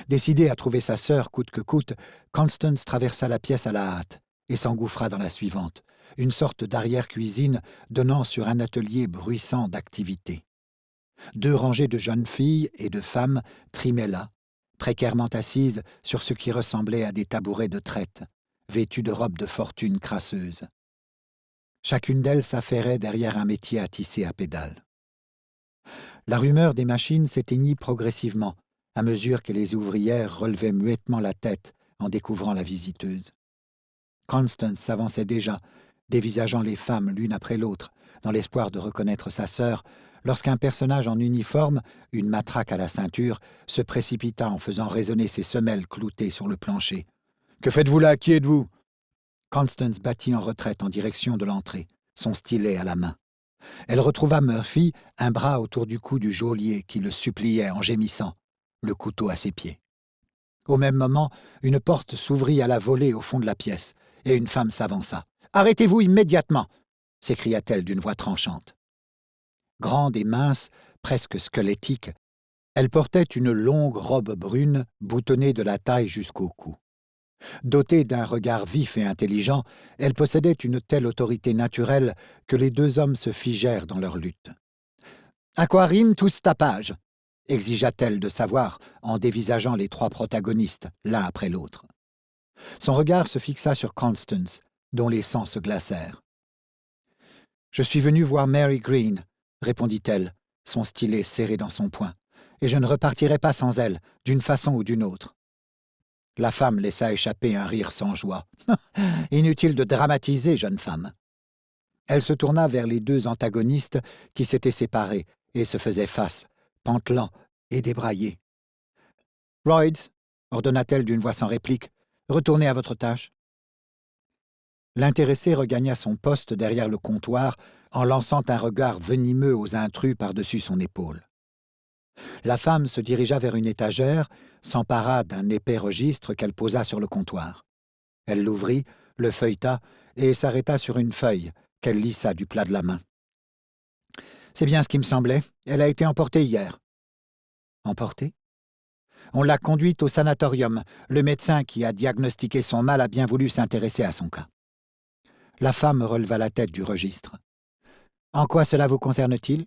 Décidée à trouver sa sœur coûte que coûte, Constance traversa la pièce à la hâte et s'engouffra dans la suivante, une sorte d'arrière-cuisine donnant sur un atelier bruissant d'activité. 2 rangées de jeunes filles et de femmes trimaient là, précairement assises sur ce qui ressemblait à des tabourets de traite, vêtues de robes de fortune crasseuses. Chacune d'elles s'affairait derrière un métier à tisser à pédales. La rumeur des machines s'éteignit progressivement, à mesure que les ouvrières relevaient muettement la tête en découvrant la visiteuse. Constance s'avançait déjà, dévisageant les femmes l'une après l'autre, dans l'espoir de reconnaître sa sœur, lorsqu'un personnage en uniforme, une matraque à la ceinture, se précipita en faisant résonner ses semelles cloutées sur le plancher. « Que faites-vous là? Qui êtes-vous » Constance battit en retraite en direction de l'entrée, son stylet à la main. Elle retrouva Murphy, un bras autour du cou du geôlier qui le suppliait en gémissant, le couteau à ses pieds. Au même moment, une porte s'ouvrit à la volée au fond de la pièce, et une femme s'avança. « Arrêtez-vous immédiatement !» s'écria-t-elle d'une voix tranchante. Grande et mince, presque squelettique, elle portait une longue robe brune boutonnée de la taille jusqu'au cou. Dotée d'un regard vif et intelligent, elle possédait une telle autorité naturelle que les deux hommes se figèrent dans leur lutte. « À quoi rime tout ce tapage ?» exigea-t-elle de savoir en dévisageant les trois protagonistes, l'un après l'autre. Son regard se fixa sur Constance, dont les sangs se glacèrent. « Je suis venue voir Mary Green, » répondit-elle, son stylet serré dans son poing, « et je ne repartirai pas sans elle, d'une façon ou d'une autre. » La femme laissa échapper un rire sans joie. « Inutile de dramatiser, jeune femme. » Elle se tourna vers les deux antagonistes qui s'étaient séparés et se faisaient face, pantelants et débraillés. « Royds, » ordonna-t-elle d'une voix sans réplique, « retournez à votre tâche. » L'intéressé regagna son poste derrière le comptoir en lançant un regard venimeux aux intrus par-dessus son épaule. La femme se dirigea vers une étagère, s'empara d'un épais registre qu'elle posa sur le comptoir. Elle l'ouvrit, le feuilleta et s'arrêta sur une feuille qu'elle lissa du plat de la main. « C'est bien ce qui me semblait. Elle a été emportée hier. » « Emportée ?» « On l'a conduite au sanatorium. Le médecin qui a diagnostiqué son mal a bien voulu s'intéresser à son cas. » La femme releva la tête du registre. « En quoi cela vous concerne-t-il » ?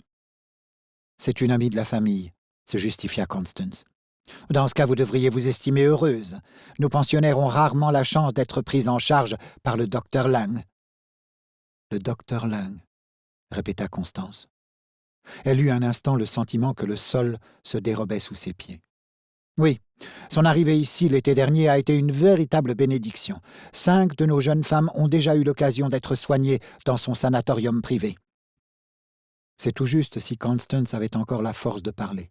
« C'est une amie de la famille, » se justifia Constance. « Dans ce cas, vous devriez vous estimer heureuse. Nos pensionnaires ont rarement la chance d'être pris en charge par le docteur Lang. »« Le docteur Lang » répéta Constance. Elle eut un instant le sentiment que le sol se dérobait sous ses pieds. Oui, son arrivée ici l'été dernier a été une véritable bénédiction. 5 de nos jeunes femmes ont déjà eu l'occasion d'être soignées dans son sanatorium privé. C'est tout juste si Constance avait encore la force de parler.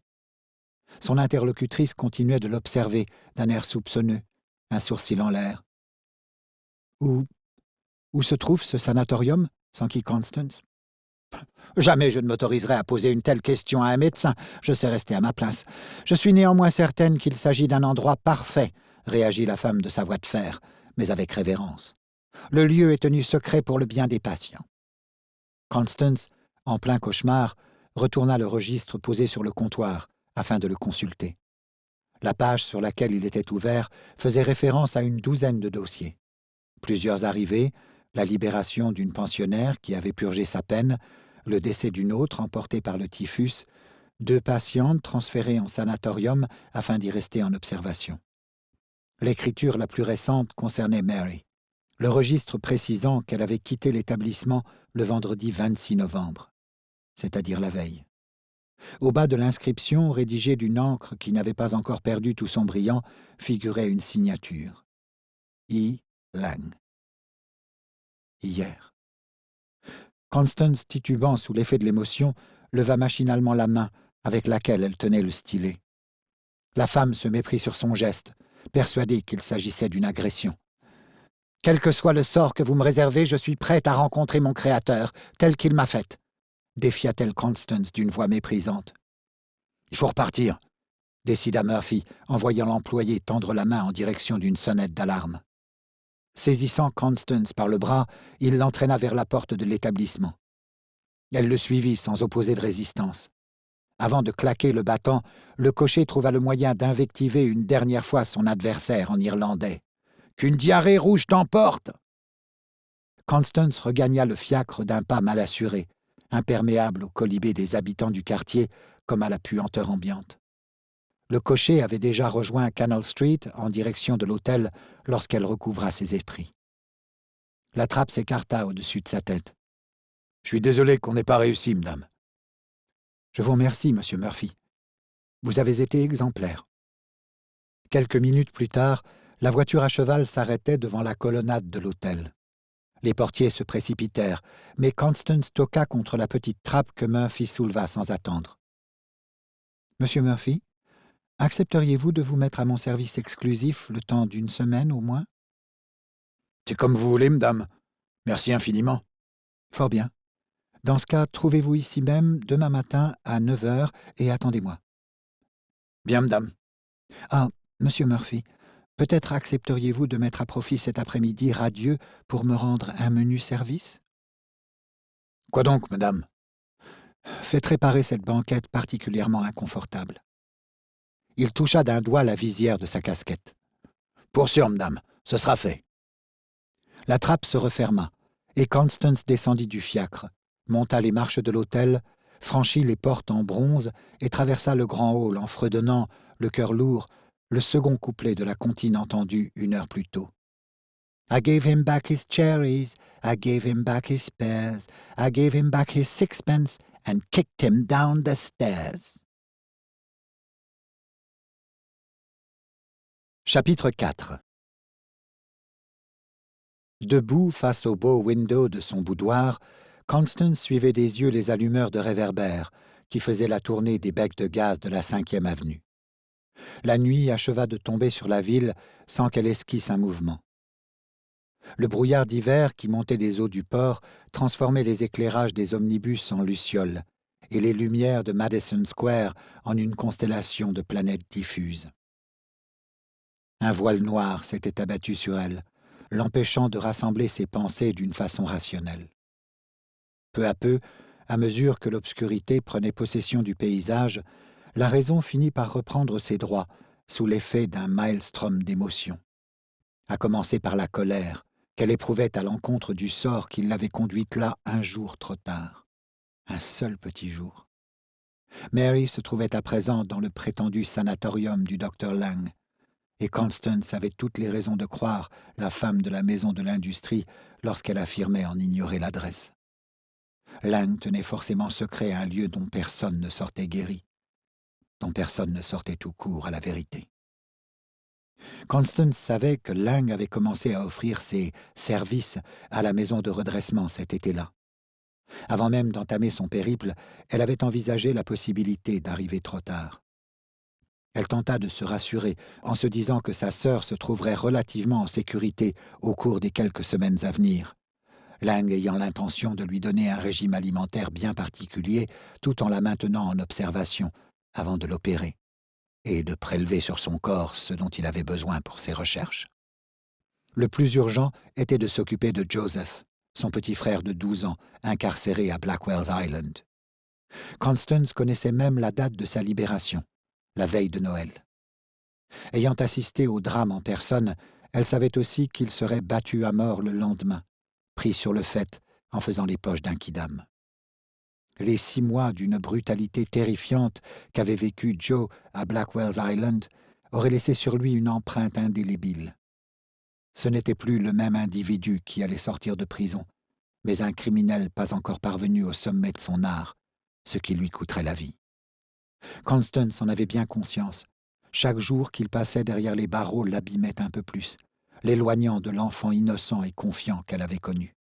Son interlocutrice continuait de l'observer d'un air soupçonneux, un sourcil en l'air. « Où se trouve ce sanatorium ?» s'enquit Constance. « Jamais je ne m'autoriserai à poser une telle question à un médecin. Je sais rester à ma place. Je suis néanmoins certaine qu'il s'agit d'un endroit parfait, » réagit la femme de sa voix de fer, mais avec révérence. « Le lieu est tenu secret pour le bien des patients. » Constance, en plein cauchemar, retourna le registre posé sur le comptoir afin de le consulter. La page sur laquelle il était ouvert faisait référence à une douzaine de dossiers. Plusieurs arrivées, la libération d'une pensionnaire qui avait purgé sa peine, le décès d'une autre emportée par le typhus, 2 patientes transférées en sanatorium afin d'y rester en observation. L'écriture la plus récente concernait Mary, le registre précisant qu'elle avait quitté l'établissement le vendredi 26 novembre, c'est-à-dire la veille. Au bas de l'inscription, rédigée d'une encre qui n'avait pas encore perdu tout son brillant, figurait une signature. I. Lang. Hier. Constance, titubant sous l'effet de l'émotion, leva machinalement la main avec laquelle elle tenait le stylet. La femme se méprit sur son geste, persuadée qu'il s'agissait d'une agression. « Quel que soit le sort que vous me réservez, je suis prête à rencontrer mon Créateur, tel qu'il m'a faite, » défia-t-elle Constance d'une voix méprisante. « Il faut repartir, » décida Murphy, en voyant l'employé tendre la main en direction d'une sonnette d'alarme. Saisissant Constance par le bras, il l'entraîna vers la porte de l'établissement. Elle le suivit sans opposer de résistance. Avant de claquer le battant, le cocher trouva le moyen d'invectiver une dernière fois son adversaire en irlandais. « Qu'une diarrhée rouge t'emporte !» Constance regagna le fiacre d'un pas mal assuré, imperméable au colibé des habitants du quartier comme à la puanteur ambiante. Le cocher avait déjà rejoint Canal Street en direction de l'hôtel lorsqu'elle recouvra ses esprits. La trappe s'écarta au-dessus de sa tête. « Je suis désolé qu'on n'ait pas réussi, madame. »« Je vous remercie, monsieur Murphy. Vous avez été exemplaire. » Quelques minutes plus tard, la voiture à cheval s'arrêtait devant la colonnade de l'hôtel. Les portiers se précipitèrent, mais Constance toqua contre la petite trappe que Murphy souleva sans attendre. « Monsieur Murphy, accepteriez-vous de vous mettre à mon service exclusif le temps d'une semaine au moins ?»« C'est comme vous voulez, madame. Merci infiniment. »« Fort bien. Dans ce cas, trouvez-vous ici même demain matin à 9 heures et attendez-moi. »« Bien, madame. »« Ah, monsieur Murphy, Peut-être accepteriez-vous de mettre à profit cet après-midi radieux pour me rendre un menu service? Quoi donc, madame? Faites réparer cette banquette particulièrement inconfortable. Il toucha d'un doigt la visière de sa casquette. Pour sûr, madame, ce sera fait. La trappe se referma, et Constance descendit du fiacre, monta les marches de l'hôtel, franchit les portes en bronze et traversa le grand hall en fredonnant, le cœur lourd, le second couplet de la comptine entendue 1 heure plus tôt. I gave him back his cherries, I gave him back his pears, I gave him back his sixpence and kicked him down the stairs. Chapitre 4. Debout face au beau window de son boudoir, Constance suivait des yeux les allumeurs de réverbères qui faisaient la tournée des becs de gaz de la 5e avenue. La nuit acheva de tomber sur la ville sans qu'elle esquisse un mouvement. Le brouillard d'hiver qui montait des eaux du port transformait les éclairages des omnibus en lucioles et les lumières de Madison Square en une constellation de planètes diffuses. Un voile noir s'était abattu sur elle, l'empêchant de rassembler ses pensées d'une façon rationnelle. Peu à peu, à mesure que l'obscurité prenait possession du paysage, la raison finit par reprendre ses droits sous l'effet d'un maelstrom d'émotions. À commencer par la colère qu'elle éprouvait à l'encontre du sort qui l'avait conduite là un jour trop tard. Un seul petit jour. Mary se trouvait à présent dans le prétendu sanatorium du docteur Lang, et Constance avait toutes les raisons de croire la femme de la maison de l'industrie lorsqu'elle affirmait en ignorer l'adresse. Lang tenait forcément secret un lieu dont personne ne sortait guéri, dont personne ne sortait tout court à la vérité. Constance savait que Lang avait commencé à offrir ses services à la maison de redressement cet été-là. Avant même d'entamer son périple, elle avait envisagé la possibilité d'arriver trop tard. Elle tenta de se rassurer en se disant que sa sœur se trouverait relativement en sécurité au cours des quelques semaines à venir, Lang ayant l'intention de lui donner un régime alimentaire bien particulier tout en la maintenant en observation avant de l'opérer et de prélever sur son corps ce dont il avait besoin pour ses recherches. Le plus urgent était de s'occuper de Joseph, son petit frère de 12 ans, incarcéré à Blackwell's Island. Constance connaissait même la date de sa libération, la veille de Noël. Ayant assisté au drame en personne, elle savait aussi qu'il serait battu à mort le lendemain, pris sur le fait en faisant les poches d'un quidam. Les 6 mois d'une brutalité terrifiante qu'avait vécu Joe à Blackwell's Island auraient laissé sur lui une empreinte indélébile. Ce n'était plus le même individu qui allait sortir de prison, mais un criminel pas encore parvenu au sommet de son art, ce qui lui coûterait la vie. Constance en avait bien conscience. Chaque jour qu'il passait derrière les barreaux l'abîmait un peu plus, l'éloignant de l'enfant innocent et confiant qu'elle avait connu.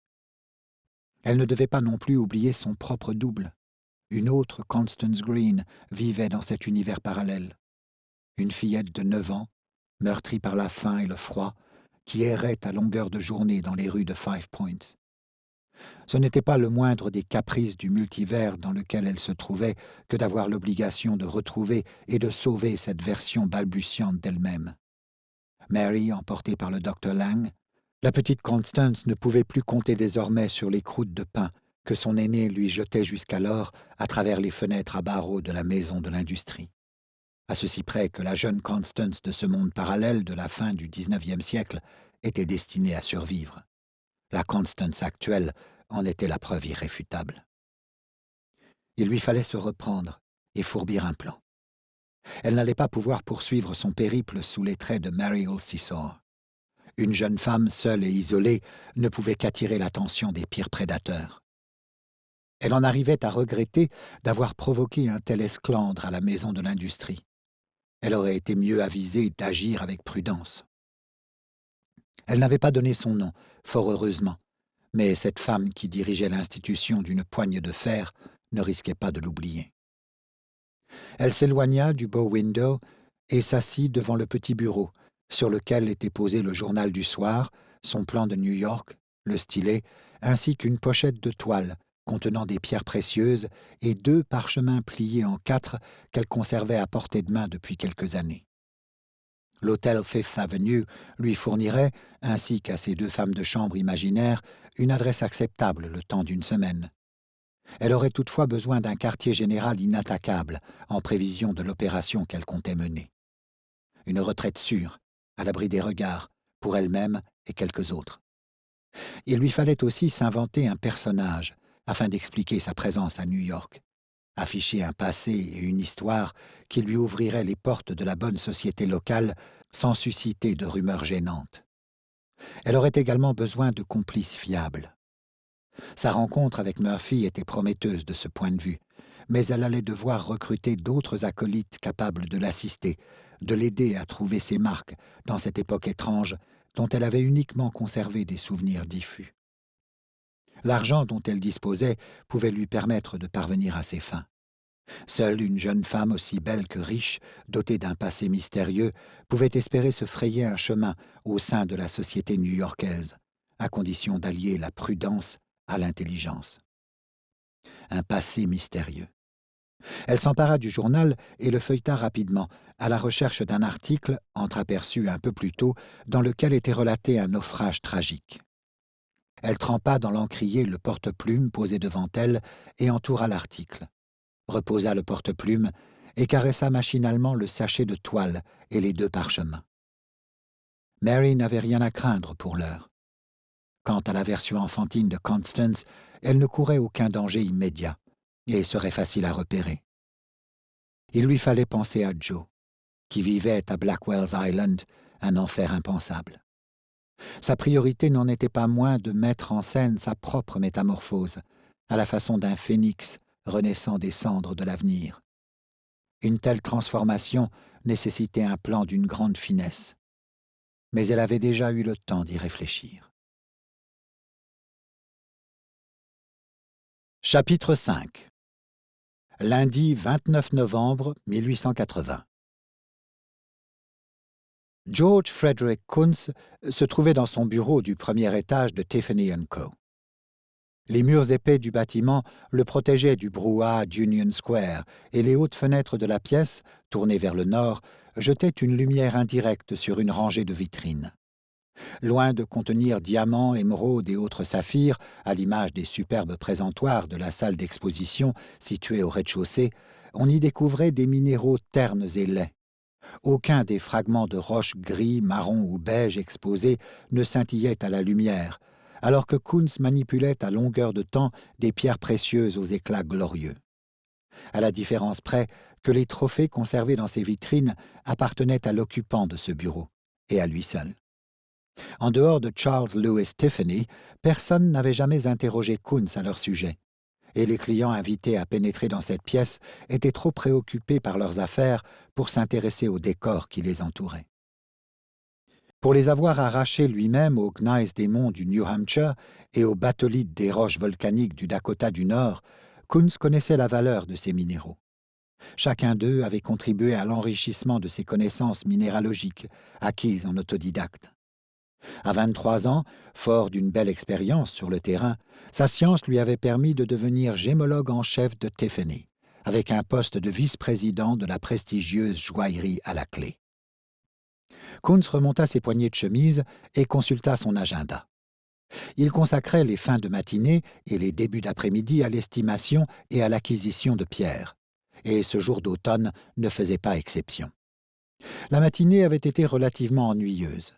Elle ne devait pas non plus oublier son propre double. Une autre Constance Green vivait dans cet univers parallèle. Une fillette de 9 ans, meurtrie par la faim et le froid, qui errait à longueur de journée dans les rues de Five Points. Ce n'était pas le moindre des caprices du multivers dans lequel elle se trouvait que d'avoir l'obligation de retrouver et de sauver cette version balbutiante d'elle-même. Mary, emportée par le docteur Lang, la petite Constance ne pouvait plus compter désormais sur les croûtes de pain que son aîné lui jetait jusqu'alors à travers les fenêtres à barreaux de la maison de l'industrie. À ceci près que la jeune Constance de ce monde parallèle de la fin du XIXe siècle était destinée à survivre. La Constance actuelle en était la preuve irréfutable. Il lui fallait se reprendre et fourbir un plan. Elle n'allait pas pouvoir poursuivre son périple sous les traits de Mary Alcissor. Une jeune femme seule et isolée ne pouvait qu'attirer l'attention des pires prédateurs. Elle en arrivait à regretter d'avoir provoqué un tel esclandre à la maison de l'industrie. Elle aurait été mieux avisée d'agir avec prudence. Elle n'avait pas donné son nom, fort heureusement, mais cette femme qui dirigeait l'institution d'une poigne de fer ne risquait pas de l'oublier. Elle s'éloigna du bow window et s'assit devant le petit bureau, sur lequel était posé le journal du soir, son plan de New York, le stylet, ainsi qu'une pochette de toile contenant des pierres précieuses et 2 parchemins pliés en 4 qu'elle conservait à portée de main depuis quelques années. L'hôtel Fifth Avenue lui fournirait, ainsi qu'à ses 2 femmes de chambre imaginaires, une adresse acceptable le temps d'une semaine. Elle aurait toutefois besoin d'un quartier général inattaquable en prévision de l'opération qu'elle comptait mener. Une retraite sûre, à l'abri des regards, pour elle-même et quelques autres. Il lui fallait aussi s'inventer un personnage afin d'expliquer sa présence à New York, afficher un passé et une histoire qui lui ouvriraient les portes de la bonne société locale sans susciter de rumeurs gênantes. Elle aurait également besoin de complices fiables. Sa rencontre avec Murphy était prometteuse de ce point de vue, mais elle allait devoir recruter d'autres acolytes capables de l'assister, de l'aider à trouver ses marques dans cette époque étrange dont elle avait uniquement conservé des souvenirs diffus. L'argent dont elle disposait pouvait lui permettre de parvenir à ses fins. Seule une jeune femme aussi belle que riche, dotée d'un passé mystérieux, pouvait espérer se frayer un chemin au sein de la société new-yorkaise, à condition d'allier la prudence à l'intelligence. Un passé mystérieux. Elle s'empara du journal et le feuilleta rapidement, à la recherche d'un article, entreaperçu un peu plus tôt, dans lequel était relaté un naufrage tragique. Elle trempa dans l'encrier le porte-plume posé devant elle et entoura l'article, reposa le porte-plume et caressa machinalement le sachet de toile et les 2 parchemins. Mary n'avait rien à craindre pour l'heure. Quant à la version enfantine de Constance, elle ne courait aucun danger immédiat et serait facile à repérer. Il lui fallait penser à Joe, qui vivait à Blackwell's Island, un enfer impensable. Sa priorité n'en était pas moins de mettre en scène sa propre métamorphose, à la façon d'un phénix renaissant des cendres de l'avenir. Une telle transformation nécessitait un plan d'une grande finesse, mais elle avait déjà eu le temps d'y réfléchir. Chapitre 5. Lundi 29 novembre 1880. George Frederick Kunz se trouvait dans son bureau du premier étage de Tiffany & Co. Les murs épais du bâtiment le protégeaient du brouhaha d'Union Square et les hautes fenêtres de la pièce, tournées vers le nord, jetaient une lumière indirecte sur une rangée de vitrines. Loin de contenir diamants, émeraudes et autres saphirs, à l'image des superbes présentoirs de la salle d'exposition située au rez-de-chaussée, on y découvrait des minéraux ternes et laids. Aucun des fragments de roches gris, marron ou beige exposés ne scintillait à la lumière, alors que Kunz manipulait à longueur de temps des pierres précieuses aux éclats glorieux. À la différence près que les trophées conservés dans ces vitrines appartenaient à l'occupant de ce bureau, et à lui seul. En dehors de Charles Louis Tiffany, personne n'avait jamais interrogé Kunz à leur sujet, et les clients invités à pénétrer dans cette pièce étaient trop préoccupés par leurs affaires pour s'intéresser au décor qui les entourait. Pour les avoir arrachés lui-même aux gneiss des monts du New Hampshire et aux batholithes des roches volcaniques du Dakota du Nord, Kunz connaissait la valeur de ces minéraux. Chacun d'eux avait contribué à l'enrichissement de ses connaissances minéralogiques, acquises en autodidacte. À 23 ans, fort d'une belle expérience sur le terrain, sa science lui avait permis de devenir gémologue en chef de Tiffany, avec un poste de vice-président de la prestigieuse joaillerie à la clé. Kunz remonta ses poignets de chemise et consulta son agenda. Il consacrait les fins de matinée et les débuts d'après-midi à l'estimation et à l'acquisition de pierres, et ce jour d'automne ne faisait pas exception. La matinée avait été relativement ennuyeuse.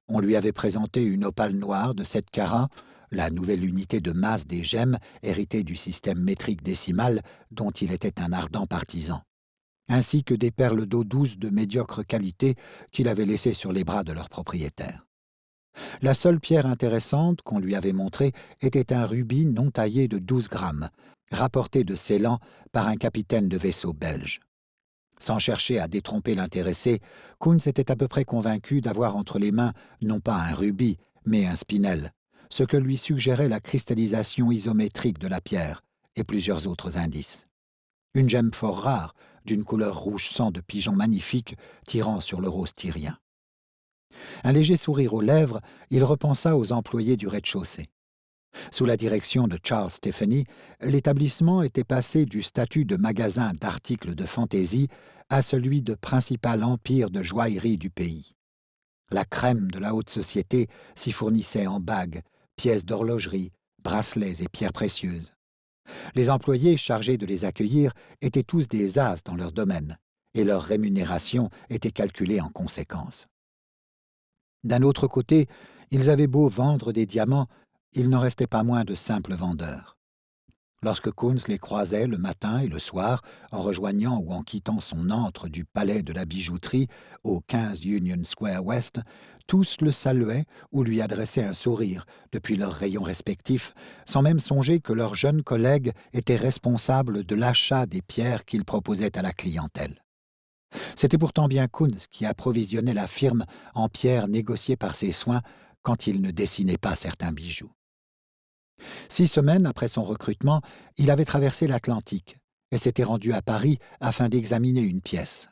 On lui avait présenté une opale noire de 7 carats, la nouvelle unité de masse des gemmes héritée du système métrique décimal dont il était un ardent partisan, ainsi que des perles d'eau douce de médiocre qualité qu'il avait laissées sur les bras de leur propriétaire. La seule pierre intéressante qu'on lui avait montrée était un rubis non taillé de 12 grammes, rapporté de Ceylan par un capitaine de vaisseau belge. Sans chercher à détromper l'intéressé, Kunz était à peu près convaincu d'avoir entre les mains non pas un rubis, mais un spinel, ce que lui suggérait la cristallisation isométrique de la pierre et plusieurs autres indices. Une gemme fort rare, d'une couleur rouge sang de pigeon magnifique, tirant sur le rose tyrien. Un léger sourire aux lèvres, il repensa aux employés du rez-de-chaussée. Sous la direction de Charles Tiffany, l'établissement était passé du statut de magasin d'articles de fantaisie à celui de principal empire de joaillerie du pays. La crème de la haute société s'y fournissait en bagues, pièces d'horlogerie, bracelets et pierres précieuses. Les employés chargés de les accueillir étaient tous des as dans leur domaine, et leur rémunération était calculée en conséquence. D'un autre côté, ils avaient beau vendre des diamants, ils n'en restaient pas moins de simples vendeurs. Lorsque Kunz les croisait le matin et le soir, en rejoignant ou en quittant son antre du palais de la bijouterie au 15 Union Square West, tous le saluaient ou lui adressaient un sourire depuis leurs rayons respectifs, sans même songer que leur jeune collègue était responsable de l'achat des pierres qu'il proposait à la clientèle. C'était pourtant bien Kunz qui approvisionnait la firme en pierres négociées par ses soins quand il ne dessinait pas certains bijoux. 6 semaines après son recrutement, il avait traversé l'Atlantique et s'était rendu à Paris afin d'examiner une pièce.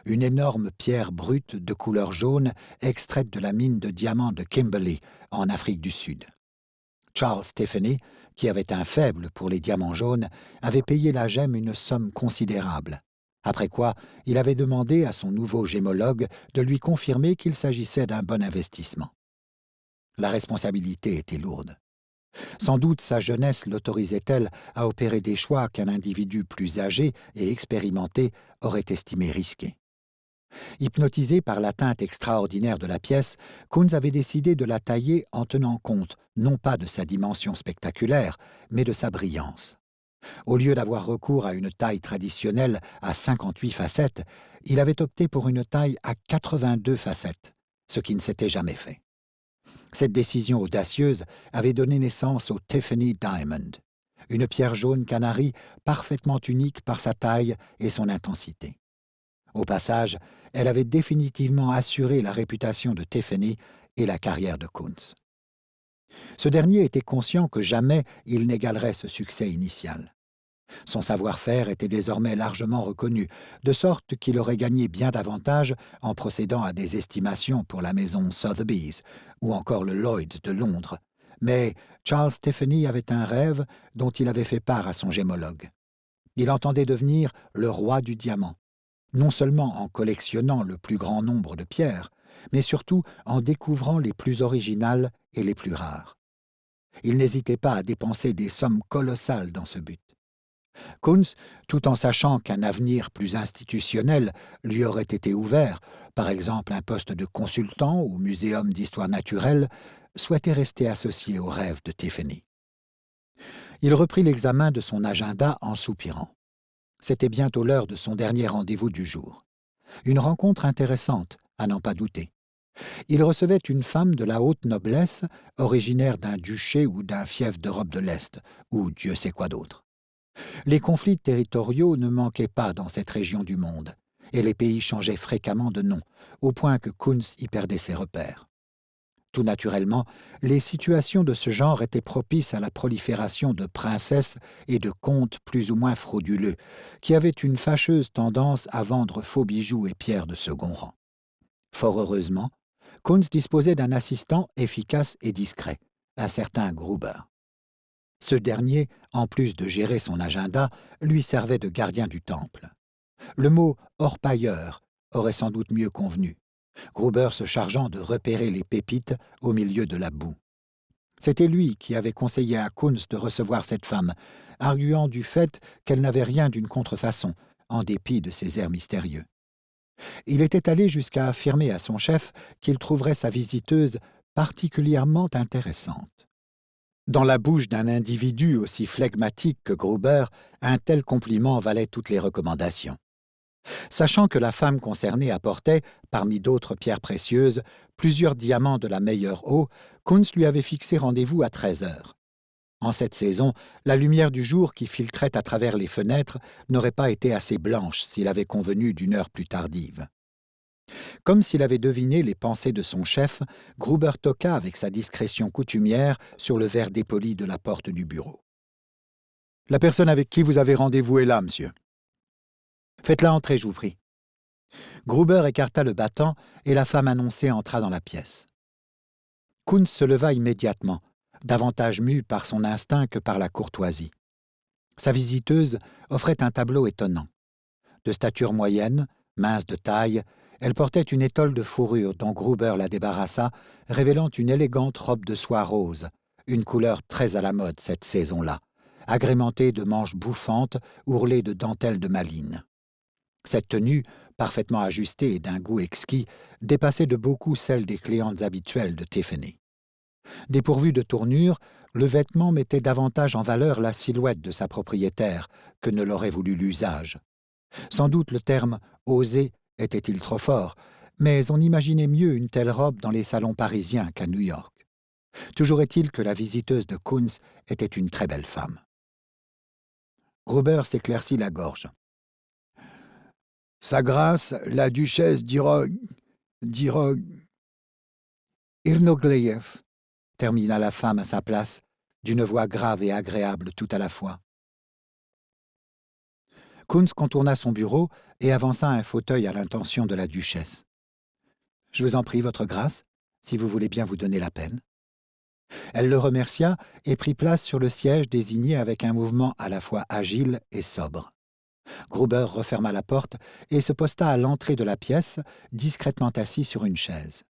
Une énorme pierre brute de couleur jaune extraite de la mine de diamants de Kimberley, en Afrique du Sud. Charles Stepheney, qui avait un faible pour les diamants jaunes, avait payé la gemme une somme considérable. Après quoi, il avait demandé à son nouveau gémologue de lui confirmer qu'il s'agissait d'un bon investissement. La responsabilité était lourde. Sans doute sa jeunesse l'autorisait-elle à opérer des choix qu'un individu plus âgé et expérimenté aurait estimés risqués. Hypnotisé par la teinte extraordinaire de la pièce, Kunz avait décidé de la tailler en tenant compte non pas de sa dimension spectaculaire, mais de sa brillance. Au lieu d'avoir recours à une taille traditionnelle à 58 facettes, il avait opté pour une taille à 82 facettes, ce qui ne s'était jamais fait. Cette décision audacieuse avait donné naissance au Tiffany Diamond, une pierre jaune canari parfaitement unique par sa taille et son intensité. Au passage, elle avait définitivement assuré la réputation de Tiffany et la carrière de Kunz. Ce dernier était conscient que jamais il n'égalerait ce succès initial. Son savoir-faire était désormais largement reconnu, de sorte qu'il aurait gagné bien davantage en procédant à des estimations pour la maison Sotheby's ou encore le Lloyd's de Londres. Mais Charles Stepheney avait un rêve dont il avait fait part à son gémologue. Il entendait devenir le roi du diamant, non seulement en collectionnant le plus grand nombre de pierres, mais surtout en découvrant les plus originales et les plus rares. Il n'hésitait pas à dépenser des sommes colossales dans ce but. Kunz, tout en sachant qu'un avenir plus institutionnel lui aurait été ouvert, par exemple un poste de consultant au Muséum d'histoire naturelle, souhaitait rester associé au rêve de Tiffany. Il reprit l'examen de son agenda en soupirant. C'était bientôt l'heure de son dernier rendez-vous du jour. Une rencontre intéressante, à n'en pas douter. Il recevait une femme de la haute noblesse, originaire d'un duché ou d'un fief d'Europe de l'Est, ou Dieu sait quoi d'autre. Les conflits territoriaux ne manquaient pas dans cette région du monde, et les pays changeaient fréquemment de nom, au point que Kunz y perdait ses repères. Tout naturellement, les situations de ce genre étaient propices à la prolifération de princesses et de comtes plus ou moins frauduleux, qui avaient une fâcheuse tendance à vendre faux bijoux et pierres de second rang. Fort heureusement, Kunz disposait d'un assistant efficace et discret, un certain Gruber. Ce dernier, en plus de gérer son agenda, lui servait de gardien du temple. Le mot « orpailleur » aurait sans doute mieux convenu, Gruber se chargeant de repérer les pépites au milieu de la boue. C'était lui qui avait conseillé à Kunz de recevoir cette femme, arguant du fait qu'elle n'avait rien d'une contrefaçon, en dépit de ses airs mystérieux. Il était allé jusqu'à affirmer à son chef qu'il trouverait sa visiteuse particulièrement intéressante. Dans la bouche d'un individu aussi flegmatique que Gruber, un tel compliment valait toutes les recommandations. Sachant que la femme concernée apportait, parmi d'autres pierres précieuses, plusieurs diamants de la meilleure eau, Kunz lui avait fixé rendez-vous à 13h. En cette saison, la lumière du jour qui filtrait à travers les fenêtres n'aurait pas été assez blanche s'il avait convenu d'une heure plus tardive. Comme s'il avait deviné les pensées de son chef, Gruber toqua avec sa discrétion coutumière sur le verre dépoli de la porte du bureau. « La personne avec qui vous avez rendez-vous est là, monsieur. »« Faites-la entrer, je vous prie. » Gruber écarta le battant et la femme annoncée entra dans la pièce. Kunz se leva immédiatement, davantage mu par son instinct que par la courtoisie. Sa visiteuse offrait un tableau étonnant. De stature moyenne, mince de taille, elle portait une étole de fourrure dont Gruber la débarrassa, révélant une élégante robe de soie rose, une couleur très à la mode cette saison-là, agrémentée de manches bouffantes ourlées de dentelles de malines. Cette tenue, parfaitement ajustée et d'un goût exquis, dépassait de beaucoup celle des clientes habituelles de Tiffany. Dépourvu de tournure, le vêtement mettait davantage en valeur la silhouette de sa propriétaire que ne l'aurait voulu l'usage. Sans doute le terme « osé » était-il trop fort, mais on imaginait mieux une telle robe dans les salons parisiens qu'à New York. Toujours est-il que la visiteuse de Kunz était une très belle femme. Gruber s'éclaircit la gorge. « Sa grâce, la duchesse Irnogleyev, termina la femme à sa place, d'une voix grave et agréable tout à la fois. Kunz contourna son bureau et avança un fauteuil à l'intention de la duchesse. « Je vous en prie, votre grâce, si vous voulez bien vous donner la peine. » Elle le remercia et prit place sur le siège désigné avec un mouvement à la fois agile et sobre. Gruber referma la porte et se posta à l'entrée de la pièce, discrètement assis sur une chaise.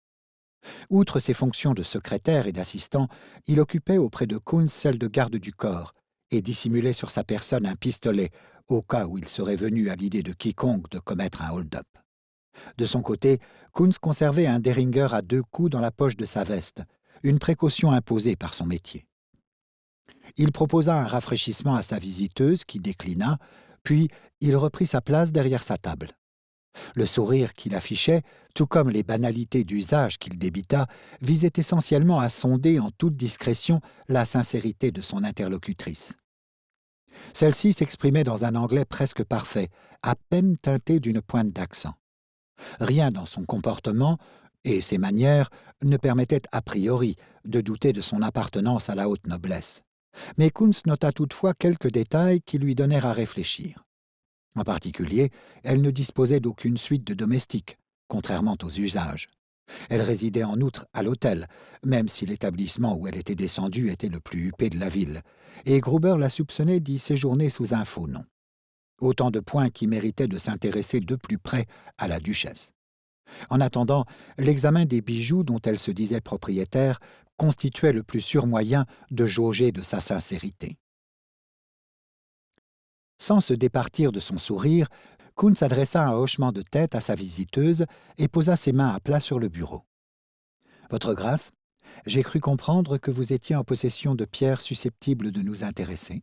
Outre ses fonctions de secrétaire et d'assistant, il occupait auprès de Kunz celle de garde du corps et dissimulait sur sa personne un pistolet au cas où il serait venu à l'idée de quiconque de commettre un hold-up. De son côté, Kunz conservait un Derringer à 2 coups dans la poche de sa veste, une précaution imposée par son métier. Il proposa un rafraîchissement à sa visiteuse qui déclina, puis il reprit sa place derrière sa table. Le sourire qu'il affichait, tout comme les banalités d'usage qu'il débita, visait essentiellement à sonder en toute discrétion la sincérité de son interlocutrice. Celle-ci s'exprimait dans un anglais presque parfait, à peine teinté d'une pointe d'accent. Rien dans son comportement et ses manières ne permettait a priori de douter de son appartenance à la haute noblesse. Mais Kunz nota toutefois quelques détails qui lui donnèrent à réfléchir. En particulier, elle ne disposait d'aucune suite de domestiques, contrairement aux usages. Elle résidait en outre à l'hôtel, même si l'établissement où elle était descendue était le plus huppé de la ville, et Gruber la soupçonnait d'y séjourner sous un faux nom. Autant de points qui méritaient de s'intéresser de plus près à la duchesse. En attendant, l'examen des bijoux dont elle se disait propriétaire constituait le plus sûr moyen de jauger de sa sincérité. Sans se départir de son sourire, Kunz adressa un hochement de tête à sa visiteuse et posa ses mains à plat sur le bureau. « Votre grâce, j'ai cru comprendre que vous étiez en possession de pierres susceptibles de nous intéresser. »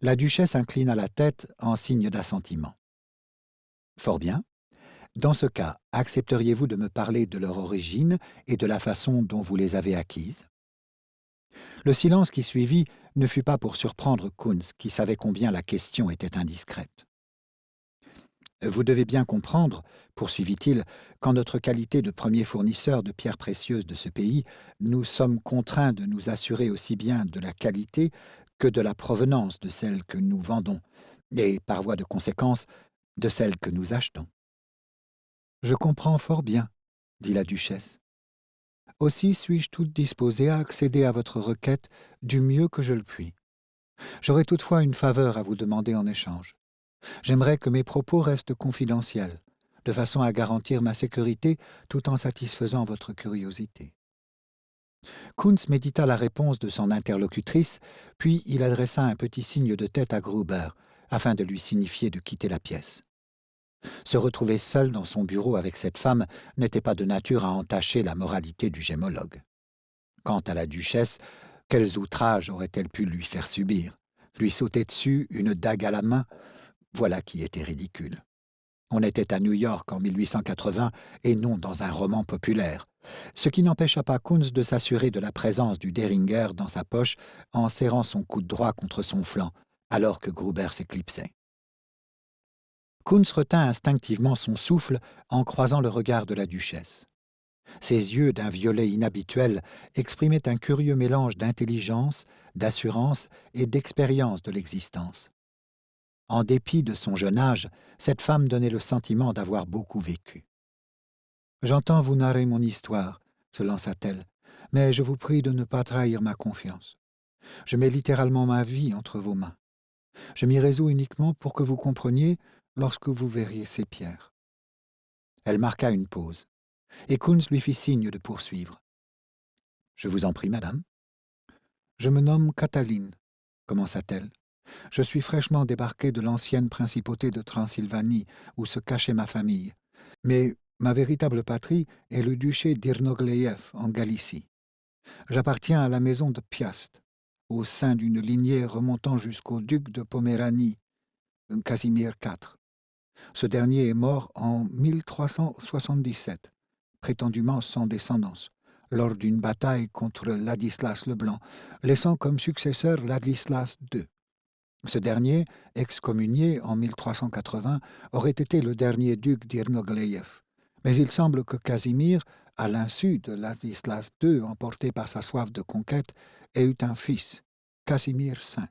La duchesse inclina la tête en signe d'assentiment. « Fort bien. Dans ce cas, accepteriez-vous de me parler de leur origine et de la façon dont vous les avez acquises ?» Le silence qui suivit ne fut pas pour surprendre Kunz, qui savait combien la question était indiscrète. « Vous devez bien comprendre, poursuivit-il, qu'en notre qualité de premier fournisseur de pierres précieuses de ce pays, nous sommes contraints de nous assurer aussi bien de la qualité que de la provenance de celles que nous vendons, et, par voie de conséquence, de celles que nous achetons. » « Je comprends fort bien, » dit la duchesse. « Aussi suis-je toute disposée à accéder à votre requête du mieux que je le puis. J'aurais toutefois une faveur à vous demander en échange. J'aimerais que mes propos restent confidentiels, de façon à garantir ma sécurité tout en satisfaisant votre curiosité. » Kunz médita la réponse de son interlocutrice, puis il adressa un petit signe de tête à Gruber, afin de lui signifier de quitter la pièce. Se retrouver seul dans son bureau avec cette femme n'était pas de nature à entacher la moralité du gémologue. Quant à la duchesse, quels outrages aurait-elle pu lui faire subir? Lui sauter dessus, une dague à la main? Voilà qui était ridicule. On était à New York en 1880 et non dans un roman populaire, ce qui n'empêcha pas Kunz de s'assurer de la présence du Derringer dans sa poche en serrant son coude droit contre son flanc, alors que Gruber s'éclipsait. Kunz retint instinctivement son souffle en croisant le regard de la duchesse. Ses yeux, d'un violet inhabituel, exprimaient un curieux mélange d'intelligence, d'assurance et d'expérience de l'existence. En dépit de son jeune âge, cette femme donnait le sentiment d'avoir beaucoup vécu. « J'entends vous narrer mon histoire, » se lança-t-elle, « mais je vous prie de ne pas trahir ma confiance. Je mets littéralement ma vie entre vos mains. Je m'y résous uniquement pour que vous compreniez, lorsque vous verriez ces pierres. » Elle marqua une pause, et Kunz lui fit signe de poursuivre. « Je vous en prie, madame. »« Je me nomme Cataline, » commença-t-elle. « Je suis fraîchement débarquée de l'ancienne principauté de Transylvanie, où se cachait ma famille. Mais ma véritable patrie est le duché d'Irnogleïev, en Galicie. J'appartiens à la maison de Piast, au sein d'une lignée remontant jusqu'au duc de Poméranie, Casimir IV. Ce dernier est mort en 1377, prétendument sans descendance, lors d'une bataille contre Ladislas le Blanc, laissant comme successeur Ladislas II. Ce dernier, excommunié en 1380, aurait été le dernier duc d'Irnogleïev. Mais il semble que Casimir, à l'insu de Ladislas II, emporté par sa soif de conquête, ait eu un fils, Casimir V.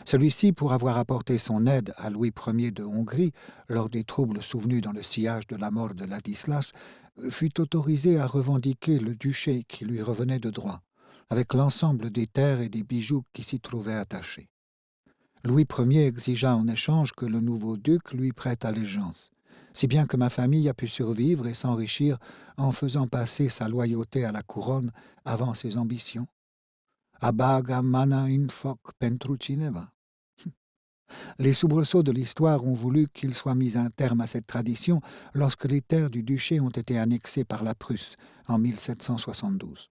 Celui-ci, pour avoir apporté son aide à Louis Ier de Hongrie lors des troubles survenus dans le sillage de la mort de Ladislas, fut autorisé à revendiquer le duché qui lui revenait de droit, avec l'ensemble des terres et des bijoux qui s'y trouvaient attachés. Louis Ier exigea en échange que le nouveau duc lui prête allégeance, si bien que ma famille a pu survivre et s'enrichir en faisant passer sa loyauté à la couronne avant ses ambitions. Abaga mana in foc pentru cineva. Les soubresauts de l'histoire ont voulu qu'il soit mis un terme à cette tradition lorsque les terres du duché ont été annexées par la Prusse en 1772.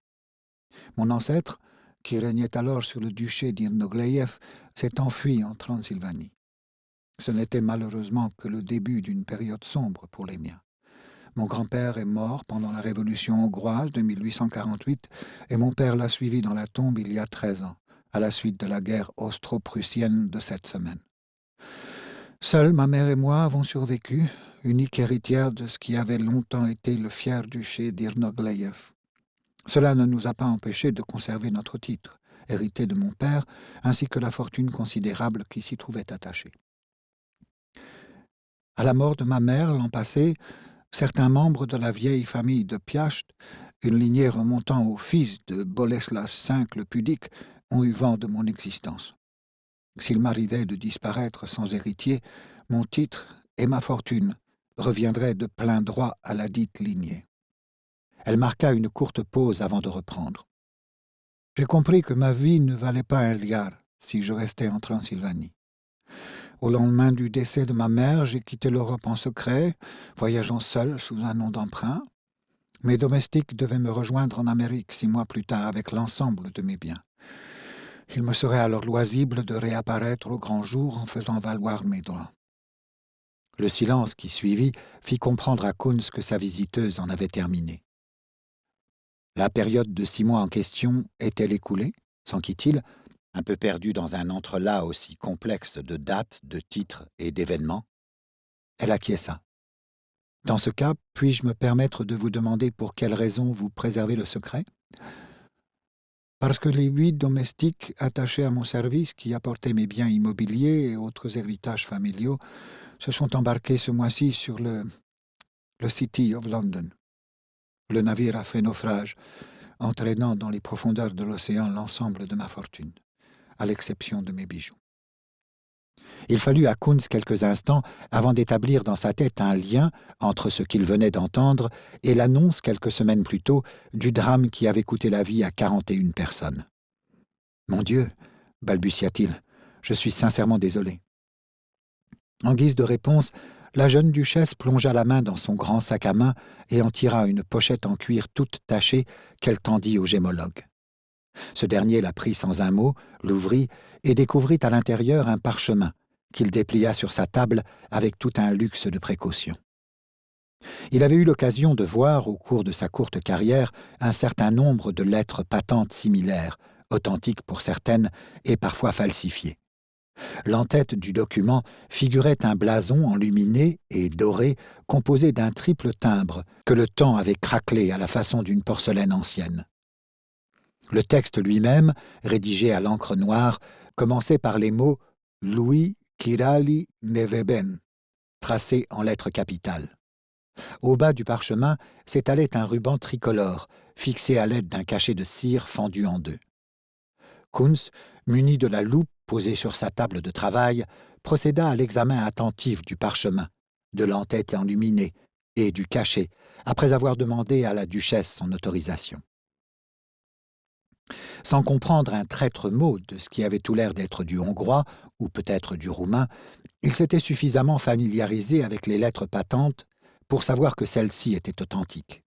Mon ancêtre, qui régnait alors sur le duché d'Irnogleïev, s'est enfui en Transylvanie. Ce n'était malheureusement que le début d'une période sombre pour les miens. Mon grand-père est mort pendant la révolution hongroise de 1848 et mon père l'a suivi dans la tombe il y a 13 ans, à la suite de la guerre austro-prussienne de 7 semaines. Seuls ma mère et moi avons survécu, unique héritière de ce qui avait longtemps été le fier duché d'Irnogleïev. Cela ne nous a pas empêchés de conserver notre titre, hérité de mon père, ainsi que la fortune considérable qui s'y trouvait attachée. À la mort de ma mère l'an passé, certains membres de la vieille famille de Piast, une lignée remontant au fils de Boleslas V le Pudique, ont eu vent de mon existence. S'il m'arrivait de disparaître sans héritier, mon titre et ma fortune reviendraient de plein droit à la dite lignée. Elle marqua une courte pause avant de reprendre. J'ai compris que ma vie ne valait pas un liard si je restais en Transylvanie. Au lendemain du décès de ma mère, j'ai quitté l'Europe en secret, voyageant seul sous un nom d'emprunt. Mes domestiques devaient me rejoindre en Amérique 6 mois plus tard avec l'ensemble de mes biens. Il me serait alors loisible de réapparaître au grand jour en faisant valoir mes droits. Le silence qui suivit fit comprendre à Kunz que sa visiteuse en avait terminé. La période de 6 mois en question est-elle écoulée, s'enquit-il, un peu perdu dans un entrelac aussi complexe de dates, de titres et d'événements. Elle acquiesça. « Dans ce cas, puis-je me permettre de vous demander pour quelle raison vous préservez le secret ? » Parce que les 8 domestiques attachés à mon service qui apportaient mes biens immobiliers et autres héritages familiaux se sont embarqués ce mois-ci sur le City of London. Le navire a fait naufrage, entraînant dans les profondeurs de l'océan l'ensemble de ma fortune, à l'exception de mes bijoux. Il fallut à Kunz quelques instants avant d'établir dans sa tête un lien entre ce qu'il venait d'entendre et l'annonce quelques semaines plus tôt du drame qui avait coûté la vie à 41 personnes. « Mon Dieu !» balbutia-t-il, « je suis sincèrement désolé. » En guise de réponse, la jeune duchesse plongea la main dans son grand sac à main et en tira une pochette en cuir toute tachée qu'elle tendit au gémologue. Ce dernier la prit sans un mot, l'ouvrit et découvrit à l'intérieur un parchemin qu'il déplia sur sa table avec tout un luxe de précaution. Il avait eu l'occasion de voir, au cours de sa courte carrière, un certain nombre de lettres patentes similaires, authentiques pour certaines et parfois falsifiées. L'en-tête du document figurait un blason enluminé et doré composé d'un triple timbre que le temps avait craquelé à la façon d'une porcelaine ancienne. Le texte lui-même, rédigé à l'encre noire, commençait par les mots « Louis Kirali Neveben », tracés en lettres capitales. Au bas du parchemin s'étalait un ruban tricolore, fixé à l'aide d'un cachet de cire fendu en deux. Kunz, muni de la loupe, posé sur sa table de travail, procéda à l'examen attentif du parchemin, de l'entête enluminée et du cachet, après avoir demandé à la duchesse son autorisation. Sans comprendre un traître mot de ce qui avait tout l'air d'être du hongrois, ou peut-être du roumain, il s'était suffisamment familiarisé avec les lettres patentes pour savoir que celles-ci étaient authentiques.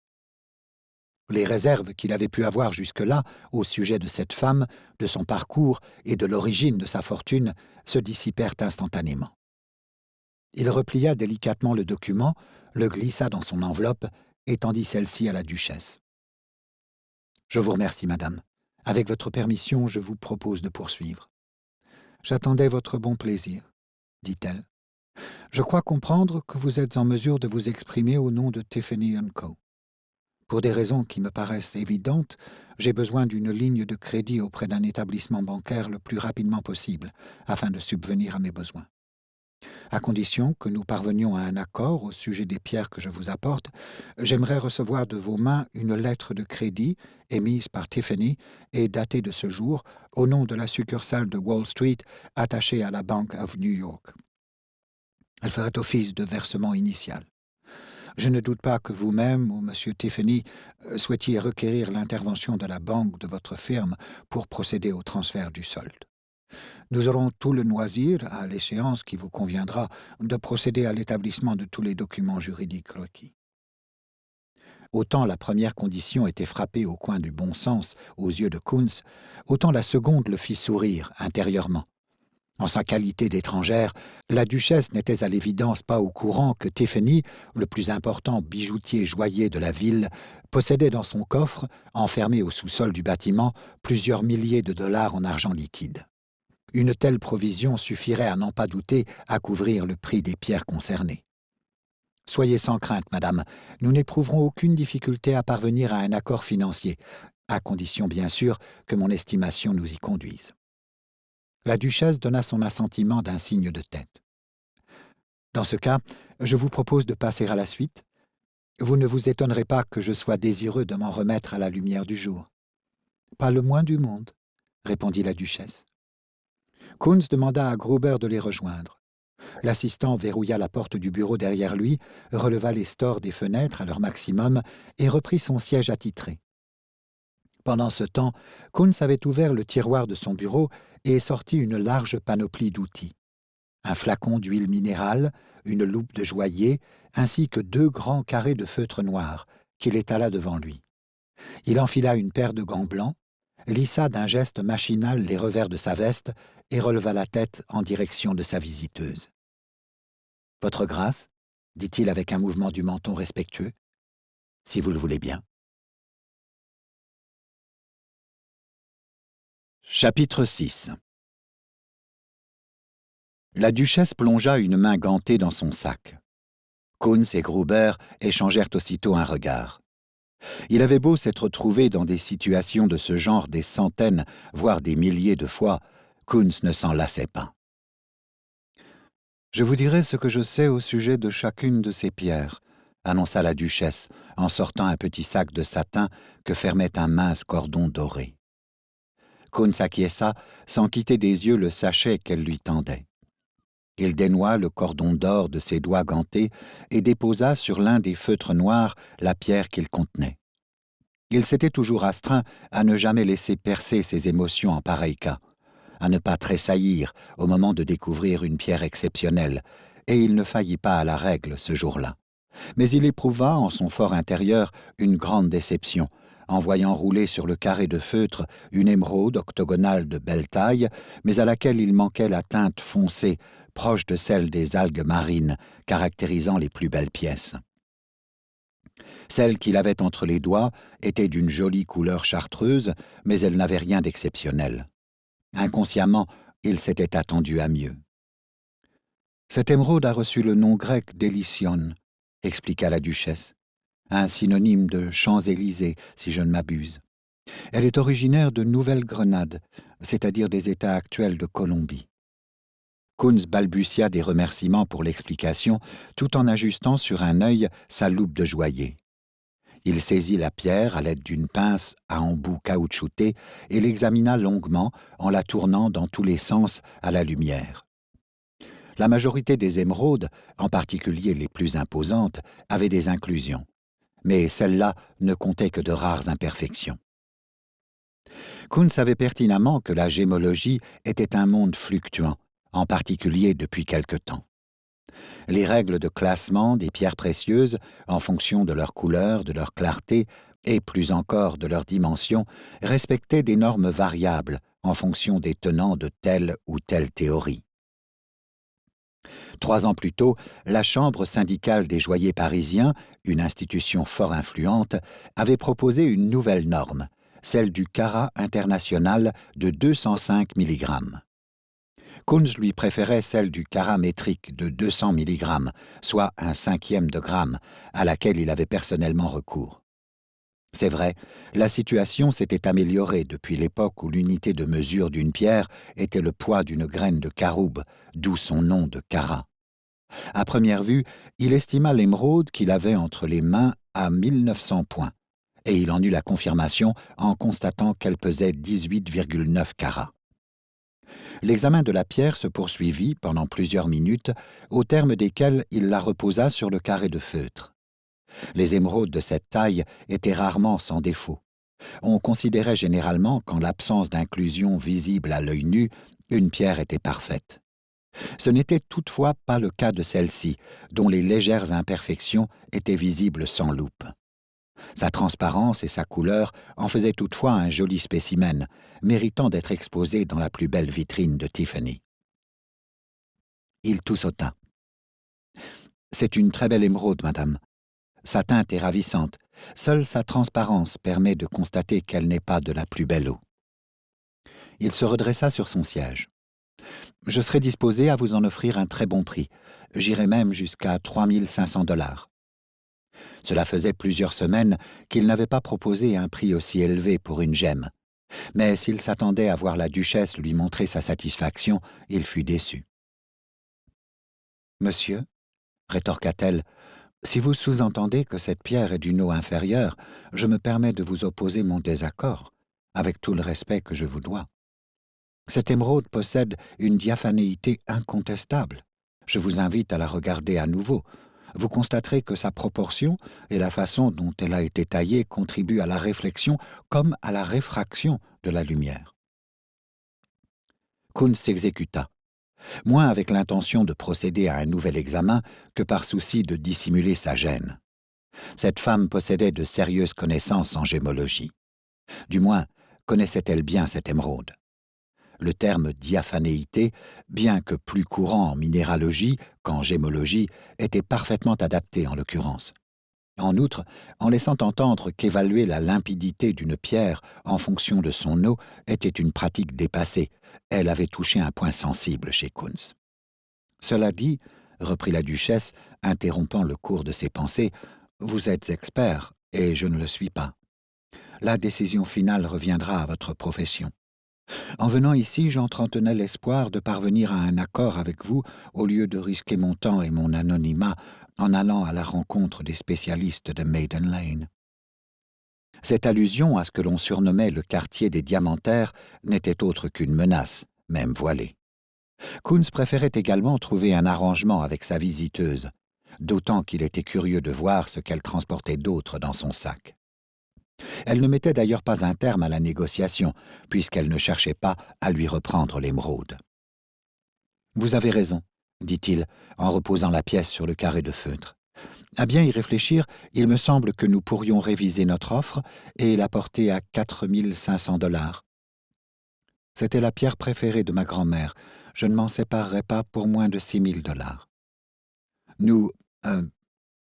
Les réserves qu'il avait pu avoir jusque-là au sujet de cette femme, de son parcours et de l'origine de sa fortune se dissipèrent instantanément. Il replia délicatement le document, le glissa dans son enveloppe et tendit celle-ci à la duchesse. « Je vous remercie, madame. Avec votre permission, je vous propose de poursuivre. »« J'attendais votre bon plaisir, » dit-elle. « Je crois comprendre que vous êtes en mesure de vous exprimer au nom de Tiffany & Co. Pour des raisons qui me paraissent évidentes, j'ai besoin d'une ligne de crédit auprès d'un établissement bancaire le plus rapidement possible, afin de subvenir à mes besoins. À condition que nous parvenions à un accord au sujet des pierres que je vous apporte, j'aimerais recevoir de vos mains une lettre de crédit émise par Tiffany et datée de ce jour au nom de la succursale de Wall Street attachée à la Bank of New York. Elle ferait office de versement initial. Je ne doute pas que vous-même ou M. Tiffany souhaitiez requérir l'intervention de la banque de votre firme pour procéder au transfert du solde. Nous aurons tout le loisir, à l'échéance qui vous conviendra, de procéder à l'établissement de tous les documents juridiques requis. » Autant la première condition était frappée au coin du bon sens aux yeux de Kunz, autant la seconde le fit sourire intérieurement. En sa qualité d'étrangère, la duchesse n'était à l'évidence pas au courant que Tiffany, le plus important bijoutier joaillier de la ville, possédait dans son coffre, enfermé au sous-sol du bâtiment, plusieurs milliers de dollars en argent liquide. Une telle provision suffirait à n'en pas douter à couvrir le prix des pierres concernées. « Soyez sans crainte, madame, nous n'éprouverons aucune difficulté à parvenir à un accord financier, à condition bien sûr que mon estimation nous y conduise. » La duchesse donna son assentiment d'un signe de tête. « Dans ce cas, je vous propose de passer à la suite. Vous ne vous étonnerez pas que je sois désireux de m'en remettre à la lumière du jour. »« Pas le moins du monde, » répondit la duchesse. Kunz demanda à Gruber de les rejoindre. L'assistant verrouilla la porte du bureau derrière lui, releva les stores des fenêtres à leur maximum et reprit son siège attitré. Pendant ce temps, Kunz avait ouvert le tiroir de son bureau et sorti une large panoplie d'outils. Un flacon d'huile minérale, une loupe de joaillier, ainsi que 2 grands carrés de feutre noir, qu'il étala devant lui. Il enfila une paire de gants blancs, lissa d'un geste machinal les revers de sa veste et releva la tête en direction de sa visiteuse. « Votre grâce » dit-il avec un mouvement du menton respectueux, « si vous le voulez bien. » Chapitre 6. La duchesse plongea une main gantée dans son sac. Kunz et Gruber échangèrent aussitôt un regard. Il avait beau s'être trouvé dans des situations de ce genre des centaines, voire des milliers de fois, Kunz ne s'en lassait pas. « Je vous dirai ce que je sais au sujet de chacune de ces pierres, » annonça la duchesse en sortant un petit sac de satin que fermait un mince cordon doré. Kunz acquiesça sans quitter des yeux le sachet qu'elle lui tendait. Il dénoua le cordon d'or de ses doigts gantés et déposa sur l'un des feutres noirs la pierre qu'il contenait. Il s'était toujours astreint à ne jamais laisser percer ses émotions en pareil cas, à ne pas tressaillir au moment de découvrir une pierre exceptionnelle, et il ne faillit pas à la règle ce jour-là. Mais il éprouva en son fort intérieur une grande déception, en voyant rouler sur le carré de feutre une émeraude octogonale de belle taille, mais à laquelle il manquait la teinte foncée, proche de celle des algues marines, caractérisant les plus belles pièces. Celle qu'il avait entre les doigts était d'une jolie couleur chartreuse, mais elle n'avait rien d'exceptionnel. Inconsciemment, il s'était attendu à mieux. « Cette émeraude a reçu le nom grec d'Hélición », expliqua la duchesse. Un synonyme de Champs-Élysées, si je ne m'abuse. Elle est originaire de Nouvelle-Grenade, c'est-à-dire des États actuels de Colombie. Kunz balbutia des remerciements pour l'explication, tout en ajustant sur un œil sa loupe de joaillier. Il saisit la pierre à l'aide d'une pince à embout caoutchouté et l'examina longuement en la tournant dans tous les sens à la lumière. La majorité des émeraudes, en particulier les plus imposantes, avaient des inclusions, mais celle-là ne comptait que de rares imperfections. Kuhn savait pertinemment que la gémologie était un monde fluctuant, en particulier depuis quelque temps. Les règles de classement des pierres précieuses, en fonction de leur couleur, de leur clarté et plus encore de leur dimension, respectaient des normes variables en fonction des tenants de telle ou telle théorie. 3 ans plus tôt, la Chambre syndicale des joailliers parisiens, une institution fort influente, avait proposé une nouvelle norme, celle du carat international de 205 mg. Kunz lui préférait celle du carat métrique de 200 mg, soit un cinquième de gramme, à laquelle il avait personnellement recours. C'est vrai, la situation s'était améliorée depuis l'époque où l'unité de mesure d'une pierre était le poids d'une graine de caroube, d'où son nom de carat. À première vue, il estima l'émeraude qu'il avait entre les mains à 1900 points, et il en eut la confirmation en constatant qu'elle pesait 18,9 carats. L'examen de la pierre se poursuivit pendant plusieurs minutes, au terme desquelles il la reposa sur le carré de feutre. Les émeraudes de cette taille étaient rarement sans défaut. On considérait généralement qu'en l'absence d'inclusion visible à l'œil nu, une pierre était parfaite. Ce n'était toutefois pas le cas de celle-ci, dont les légères imperfections étaient visibles sans loupe. Sa transparence et sa couleur en faisaient toutefois un joli spécimen, méritant d'être exposé dans la plus belle vitrine de Tiffany. Il toussota. « C'est une très belle émeraude, madame. Sa teinte est ravissante. Seule sa transparence permet de constater qu'elle n'est pas de la plus belle eau. » Il se redressa sur son siège. « Je serai disposé à vous en offrir un très bon prix. J'irai même jusqu'à 3 500 $. Cela faisait plusieurs semaines qu'il n'avait pas proposé un prix aussi élevé pour une gemme. Mais s'il s'attendait à voir la duchesse lui montrer sa satisfaction, il fut déçu. « Monsieur, rétorqua-t-elle, si vous sous-entendez que cette pierre est d'une eau inférieure, je me permets de vous opposer mon désaccord, avec tout le respect que je vous dois. Cette émeraude possède une diaphanéité incontestable. Je vous invite à la regarder à nouveau. Vous constaterez que sa proportion et la façon dont elle a été taillée contribuent à la réflexion comme à la réfraction de la lumière. » Kuhn s'exécuta, moins avec l'intention de procéder à un nouvel examen que par souci de dissimuler sa gêne. Cette femme possédait de sérieuses connaissances en gémologie. Du moins, connaissait-elle bien cette émeraude. Le terme diaphanéité, bien que plus courant en minéralogie qu'en gémologie, était parfaitement adapté en l'occurrence. En outre, en laissant entendre qu'évaluer la limpidité d'une pierre en fonction de son eau était une pratique dépassée, elle avait touché un point sensible chez Kunz. « Cela dit, reprit la duchesse, interrompant le cours de ses pensées, vous êtes expert, et je ne le suis pas. La décision finale reviendra à votre profession. En venant ici, j'entretenais l'espoir de parvenir à un accord avec vous au lieu de risquer mon temps et mon anonymat en allant à la rencontre des spécialistes de Maiden Lane. » Cette allusion à ce que l'on surnommait le quartier des diamantaires n'était autre qu'une menace, même voilée. Kunz préférait également trouver un arrangement avec sa visiteuse, d'autant qu'il était curieux de voir ce qu'elle transportait d'autre dans son sac. Elle ne mettait d'ailleurs pas un terme à la négociation, puisqu'elle ne cherchait pas à lui reprendre l'émeraude. « Vous avez raison, » dit-il, en reposant la pièce sur le carré de feutre. « À bien y réfléchir, il me semble que nous pourrions réviser notre offre et la porter à 4 500 $. C'était la pierre préférée de ma grand-mère. Je ne m'en séparerai pas pour moins de 6 000 $.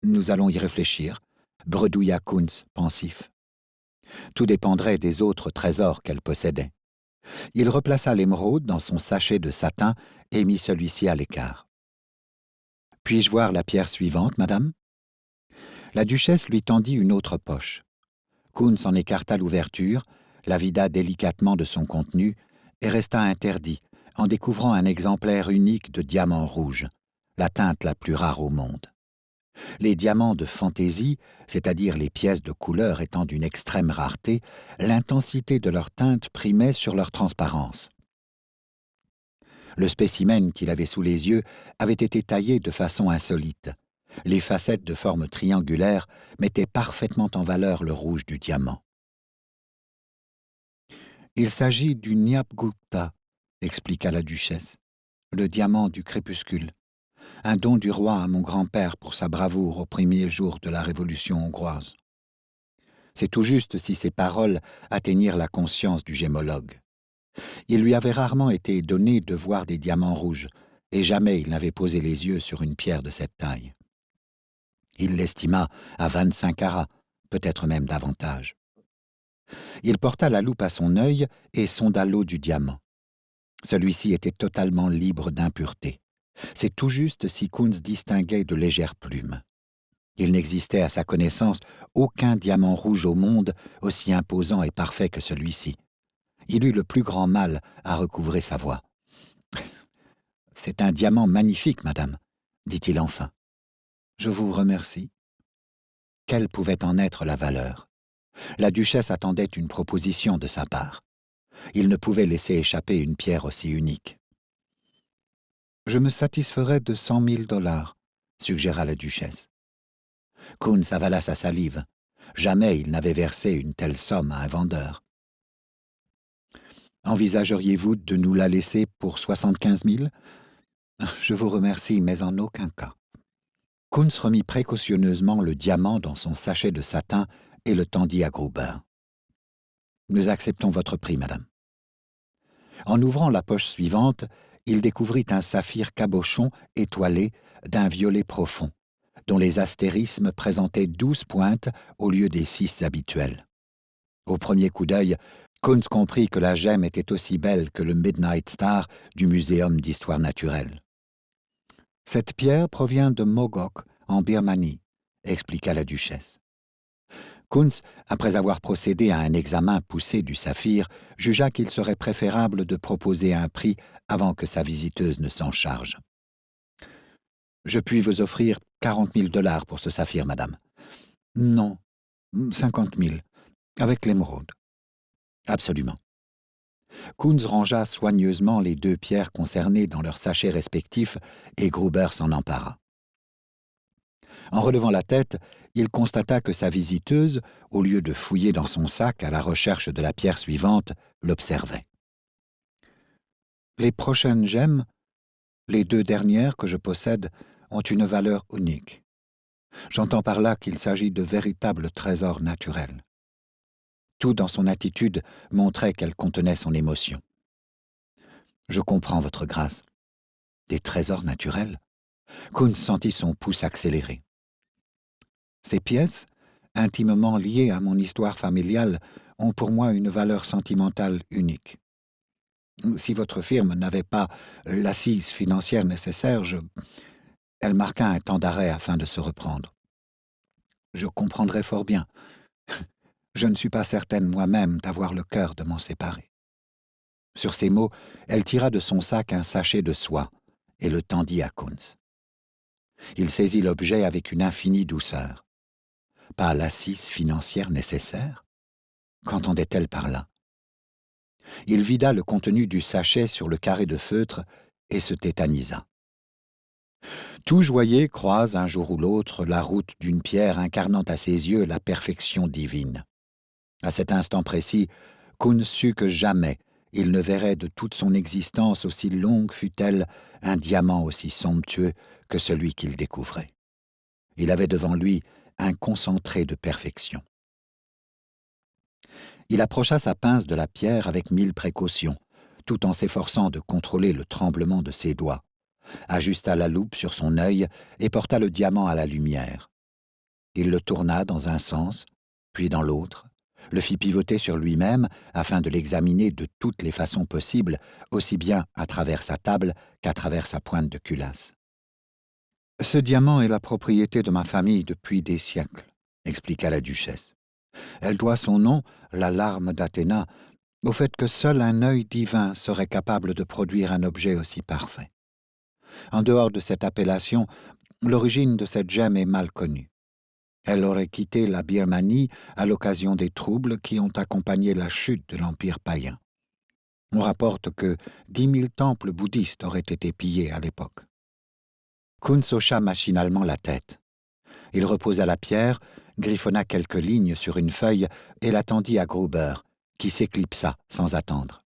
Nous allons y réfléchir, bredouilla Kunz, pensif. Tout dépendrait des autres trésors qu'elle possédait. Il replaça l'émeraude dans son sachet de satin et mit celui-ci à l'écart. « Puis-je voir la pierre suivante, madame ?» La duchesse lui tendit une autre poche. Kunz en écarta l'ouverture, la vida délicatement de son contenu et resta interdit en découvrant un exemplaire unique de diamant rouge, la teinte la plus rare au monde. Les diamants de fantaisie, c'est-à-dire les pièces de couleur étant d'une extrême rareté, l'intensité de leur teinte primait sur leur transparence. Le spécimen qu'il avait sous les yeux avait été taillé de façon insolite. Les facettes de forme triangulaire mettaient parfaitement en valeur le rouge du diamant. « Il s'agit du Nyapgupta », expliqua la duchesse, « le diamant du crépuscule, un don du roi à mon grand-père pour sa bravoure aux premiers jours de la Révolution hongroise. C'est tout juste si ces paroles atteignirent la conscience du gémologue. Il lui avait rarement été donné de voir des diamants rouges, et jamais il n'avait posé les yeux sur une pierre de cette taille. Il l'estima à 25 carats, peut-être même davantage. Il porta la loupe à son œil et sonda l'eau du diamant. Celui-ci était totalement libre d'impureté. C'est tout juste si Kunz distinguait de légères plumes. Il n'existait à sa connaissance aucun diamant rouge au monde aussi imposant et parfait que celui-ci. Il eut le plus grand mal à recouvrer sa voix. « C'est un diamant magnifique, madame, dit-il enfin. Je vous remercie. » Quelle pouvait en être la valeur? La duchesse attendait une proposition de sa part. Il ne pouvait laisser échapper une pierre aussi unique. « Je me satisferais de 100 000 $, suggéra la duchesse. Kunz avala sa salive. Jamais il n'avait versé une telle somme à un vendeur. « Envisageriez-vous de nous la laisser pour 75 000 ? Je vous remercie, mais en aucun cas. » Kunz remit précautionneusement le diamant dans son sachet de satin et le tendit à Gruber. « Nous acceptons votre prix, madame. » En ouvrant la poche suivante, il découvrit un saphir cabochon étoilé d'un violet profond, dont les astérismes présentaient 12 pointes au lieu des 6 habituelles. Au premier coup d'œil, Kunz comprit que la gemme était aussi belle que le Midnight Star du Muséum d'histoire naturelle. « Cette pierre provient de Mogok, en Birmanie, » expliqua la duchesse. Kunz, après avoir procédé à un examen poussé du saphir, jugea qu'il serait préférable de proposer un prix avant que sa visiteuse ne s'en charge. « Je puis vous offrir 40 000 $ pour ce saphir, madame. »« Non, 50 000, avec l'émeraude. »« Absolument. » Kunz rangea soigneusement les 2 pierres concernées dans leurs sachets respectifs et Gruber s'en empara. En relevant la tête, il constata que sa visiteuse, au lieu de fouiller dans son sac à la recherche de la pierre suivante, l'observait. « Les prochaines gemmes, les 2 dernières que je possède, ont une valeur unique. J'entends par là qu'il s'agit de véritables trésors naturels. » Tout dans son attitude montrait qu'elle contenait son émotion. « Je comprends votre grâce. Des trésors naturels ?» Kunz sentit son pouce accélérer. « Ces pièces, intimement liées à mon histoire familiale, ont pour moi une valeur sentimentale unique. Si votre firme n'avait pas l'assise financière nécessaire, Elle marqua un temps d'arrêt afin de se reprendre. « Je comprendrais fort bien. Je ne suis pas certaine moi-même d'avoir le cœur de m'en séparer. » Sur ces mots, elle tira de son sac un sachet de soie et le tendit à Kunz. Il saisit l'objet avec une infinie douceur. Pas l'assise financière nécessaire? Qu'entendait-elle par là? Il vida le contenu du sachet sur le carré de feutre et se tétanisa. Tout joaillier croise un jour ou l'autre la route d'une pierre incarnant à ses yeux la perfection divine. À cet instant précis, Kunz sut que jamais il ne verrait de toute son existence, aussi longue fût-elle, un diamant aussi somptueux que celui qu'il découvrait. Il avait devant lui un concentré de perfection. Il approcha sa pince de la pierre avec 1000 précautions, tout en s'efforçant de contrôler le tremblement de ses doigts, ajusta la loupe sur son œil et porta le diamant à la lumière. Il le tourna dans un sens, puis dans l'autre, le fit pivoter sur lui-même afin de l'examiner de toutes les façons possibles, aussi bien à travers sa table qu'à travers sa pointe de culasse. « Ce diamant est la propriété de ma famille depuis des siècles, » expliqua la duchesse. « Elle doit son nom, la larme d'Athéna, au fait que seul un œil divin serait capable de produire un objet aussi parfait. En dehors de cette appellation, L'origine de cette gemme est mal connue. Elle aurait quitté la Birmanie à l'occasion des troubles qui ont accompagné la chute de l'Empire païen. On rapporte que 10 000 temples bouddhistes auraient été pillés à l'époque. Kunz hocha machinalement la tête. Il reposa la pierre, griffonna quelques lignes sur une feuille et la tendit à Gruber, qui s'éclipsa sans attendre.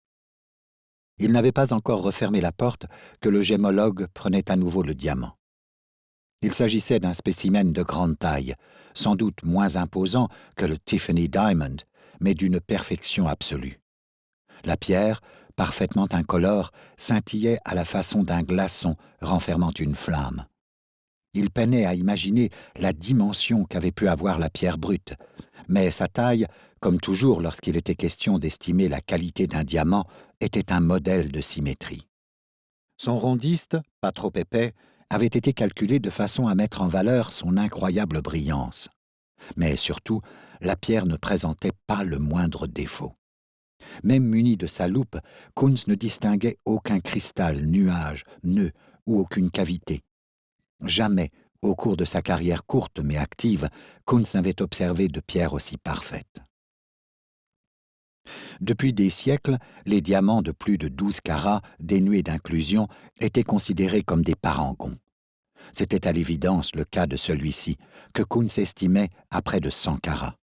Il n'avait pas encore refermé la porte que le gémologue prenait à nouveau le diamant. Il s'agissait d'un spécimen de grande taille, sans doute moins imposant que le Tiffany Diamond, mais d'une perfection absolue. La pierre, parfaitement incolore, scintillait à la façon d'un glaçon renfermant une flamme. Il peinait à imaginer la dimension qu'avait pu avoir la pierre brute, mais sa taille, comme toujours lorsqu'il était question d'estimer la qualité d'un diamant, était un modèle de symétrie. Son rondiste, pas trop épais, avait été calculé de façon à mettre en valeur son incroyable brillance. Mais surtout, la pierre ne présentait pas le moindre défaut. Même muni de sa loupe, Kunz ne distinguait aucun cristal, nuage, nœud ou aucune cavité. Jamais, au cours de sa carrière courte mais active, Kunz n'avait observé de pierre aussi parfaite. Depuis des siècles, les diamants de plus de 12 carats, dénués d'inclusion, étaient considérés comme des parangons. C'était à l'évidence le cas de celui-ci, que Kunz estimait à près de 100 carats.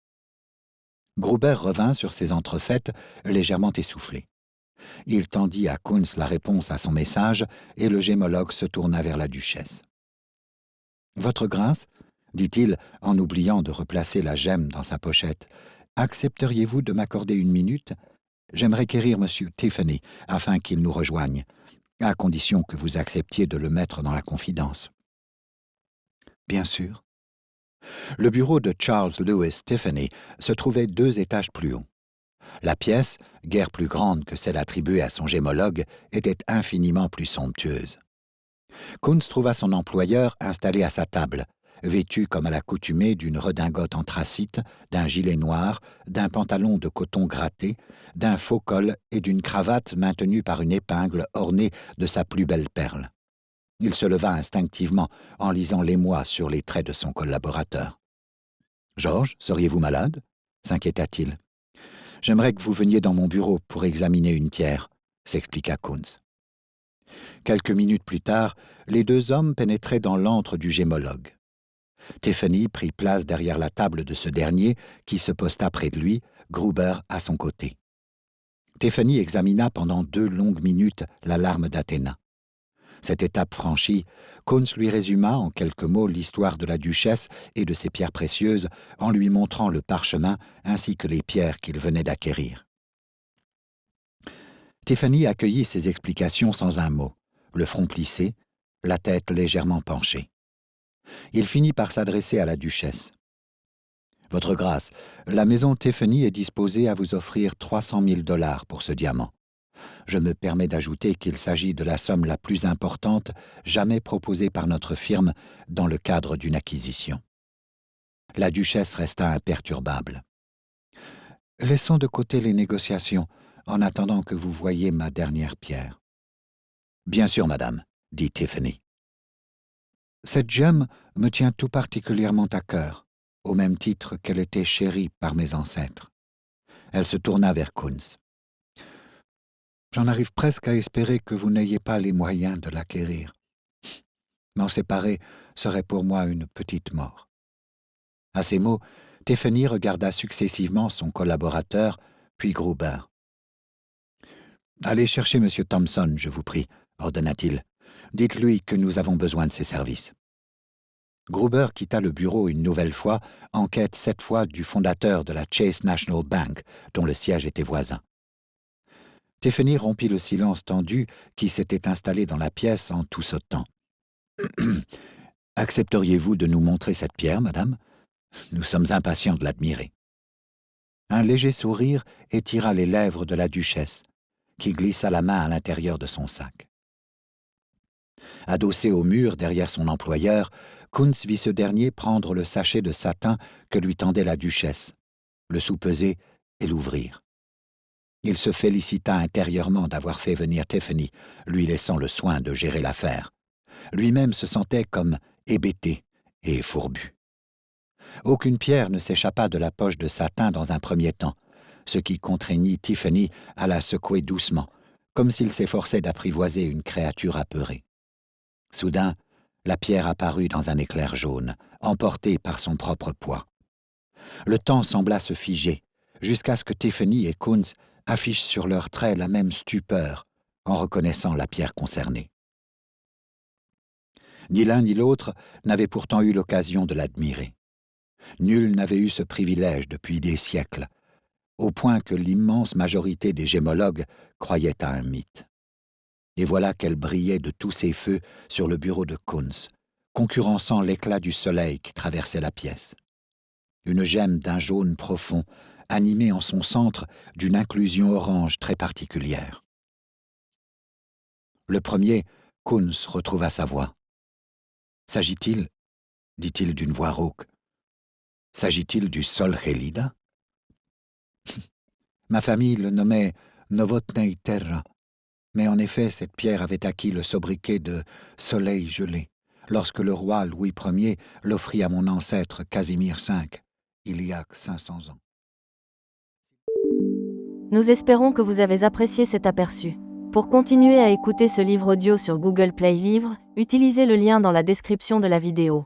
Gruber revint sur ses entrefaites, légèrement essoufflé. Il tendit à Kunz la réponse à son message, et le gémologue se tourna vers la duchesse. « Votre grâce, dit-il en oubliant de replacer la gemme dans sa pochette, accepteriez-vous de m'accorder une minute ? J'aimerais quérir M. Tiffany afin qu'il nous rejoigne, à condition que vous acceptiez de le mettre dans la confidence. » « Bien sûr. » Le bureau de Charles Lewis Tiffany se trouvait 2 étages plus haut. La pièce, guère plus grande que celle attribuée à son gémologue, était infiniment plus somptueuse. Kunz trouva son employeur installé à sa table, vêtu comme à l'accoutumée d'une redingote anthracite, d'un gilet noir, d'un pantalon de coton gratté, d'un faux col et d'une cravate maintenue par une épingle ornée de sa plus belle perle. Il se leva instinctivement en lisant l'émoi sur les traits de son collaborateur. « Georges, seriez-vous malade ?» s'inquiéta-t-il. « J'aimerais que vous veniez dans mon bureau pour examiner une pierre, » s'expliqua Kunz. Quelques minutes plus tard, les 2 hommes pénétraient dans l'antre du gémologue. Tiffany prit place derrière la table de ce dernier, qui se posta près de lui, Gruber à son côté. Tiffany examina pendant 2 longues minutes la larme d'Athéna. Cette étape franchie, Kunz lui résuma en quelques mots l'histoire de la duchesse et de ses pierres précieuses en lui montrant le parchemin ainsi que les pierres qu'il venait d'acquérir. Tiffany accueillit ces explications sans un mot, le front plissé, la tête légèrement penchée. Il finit par s'adresser à la duchesse. « Votre grâce, la maison Tiffany est disposée à vous offrir 300 000 $ pour ce diamant. Je me permets d'ajouter qu'il s'agit de la somme la plus importante jamais proposée par notre firme dans le cadre d'une acquisition. » La duchesse resta imperturbable. « Laissons de côté les négociations, en attendant que vous voyiez ma dernière pierre. »« Bien sûr, madame, » dit Tiffany. « Cette gemme me tient tout particulièrement à cœur, au même titre qu'elle était chérie par mes ancêtres. » Elle se tourna vers Kunz. J'en arrive presque à espérer que vous n'ayez pas les moyens de l'acquérir. M'en séparer serait pour moi une petite mort. À ces mots, Tiffany regarda successivement son collaborateur, puis Gruber. « Allez chercher M. Thompson, je vous prie, » ordonna-t-il. « Dites-lui que nous avons besoin de ses services. » Gruber quitta le bureau une nouvelle fois, en quête cette fois du fondateur de la Chase National Bank, dont le siège était voisin. Tiffany rompit le silence tendu qui s'était installé dans la pièce en tout sautant. « Accepteriez-vous de nous montrer cette pierre, madame ? Nous sommes impatients de l'admirer. » Un léger sourire étira les lèvres de la duchesse, qui glissa la main à l'intérieur de son sac. Adossé au mur derrière son employeur, Kunz vit ce dernier prendre le sachet de satin que lui tendait la duchesse, le soupeser et l'ouvrir. Il se félicita intérieurement d'avoir fait venir Tiffany, lui laissant le soin de gérer l'affaire. Lui-même se sentait comme hébété et fourbu. Aucune pierre ne s'échappa de la poche de satin dans un premier temps, ce qui contraignit Tiffany à la secouer doucement, comme s'il s'efforçait d'apprivoiser une créature apeurée. Soudain, la pierre apparut dans un éclair jaune, emportée par son propre poids. Le temps sembla se figer, jusqu'à ce que Tiffany et Kunz affichent sur leurs traits la même stupeur en reconnaissant la pierre concernée. Ni l'un ni l'autre n'avait pourtant eu l'occasion de l'admirer. Nul n'avait eu ce privilège depuis des siècles, au point que l'immense majorité des gémologues croyait à un mythe. Et voilà qu'elle brillait de tous ses feux sur le bureau de Kunz, concurrençant l'éclat du soleil qui traversait la pièce. Une gemme d'un jaune profond, animée en son centre d'une inclusion orange très particulière. Le premier, Kunz retrouva sa voix. « S'agit-il, dit-il d'une voix rauque, s'agit-il du sol Gélida ?»« Ma famille le nommait Novotnej Terra, mais en effet cette pierre avait acquis le sobriquet de soleil gelé, lorsque le roi Louis Ier l'offrit à mon ancêtre Casimir V, il y a 500 ans. » Nous espérons que vous avez apprécié cet aperçu. Pour continuer à écouter ce livre audio sur Google Play Livres, utilisez le lien dans la description de la vidéo.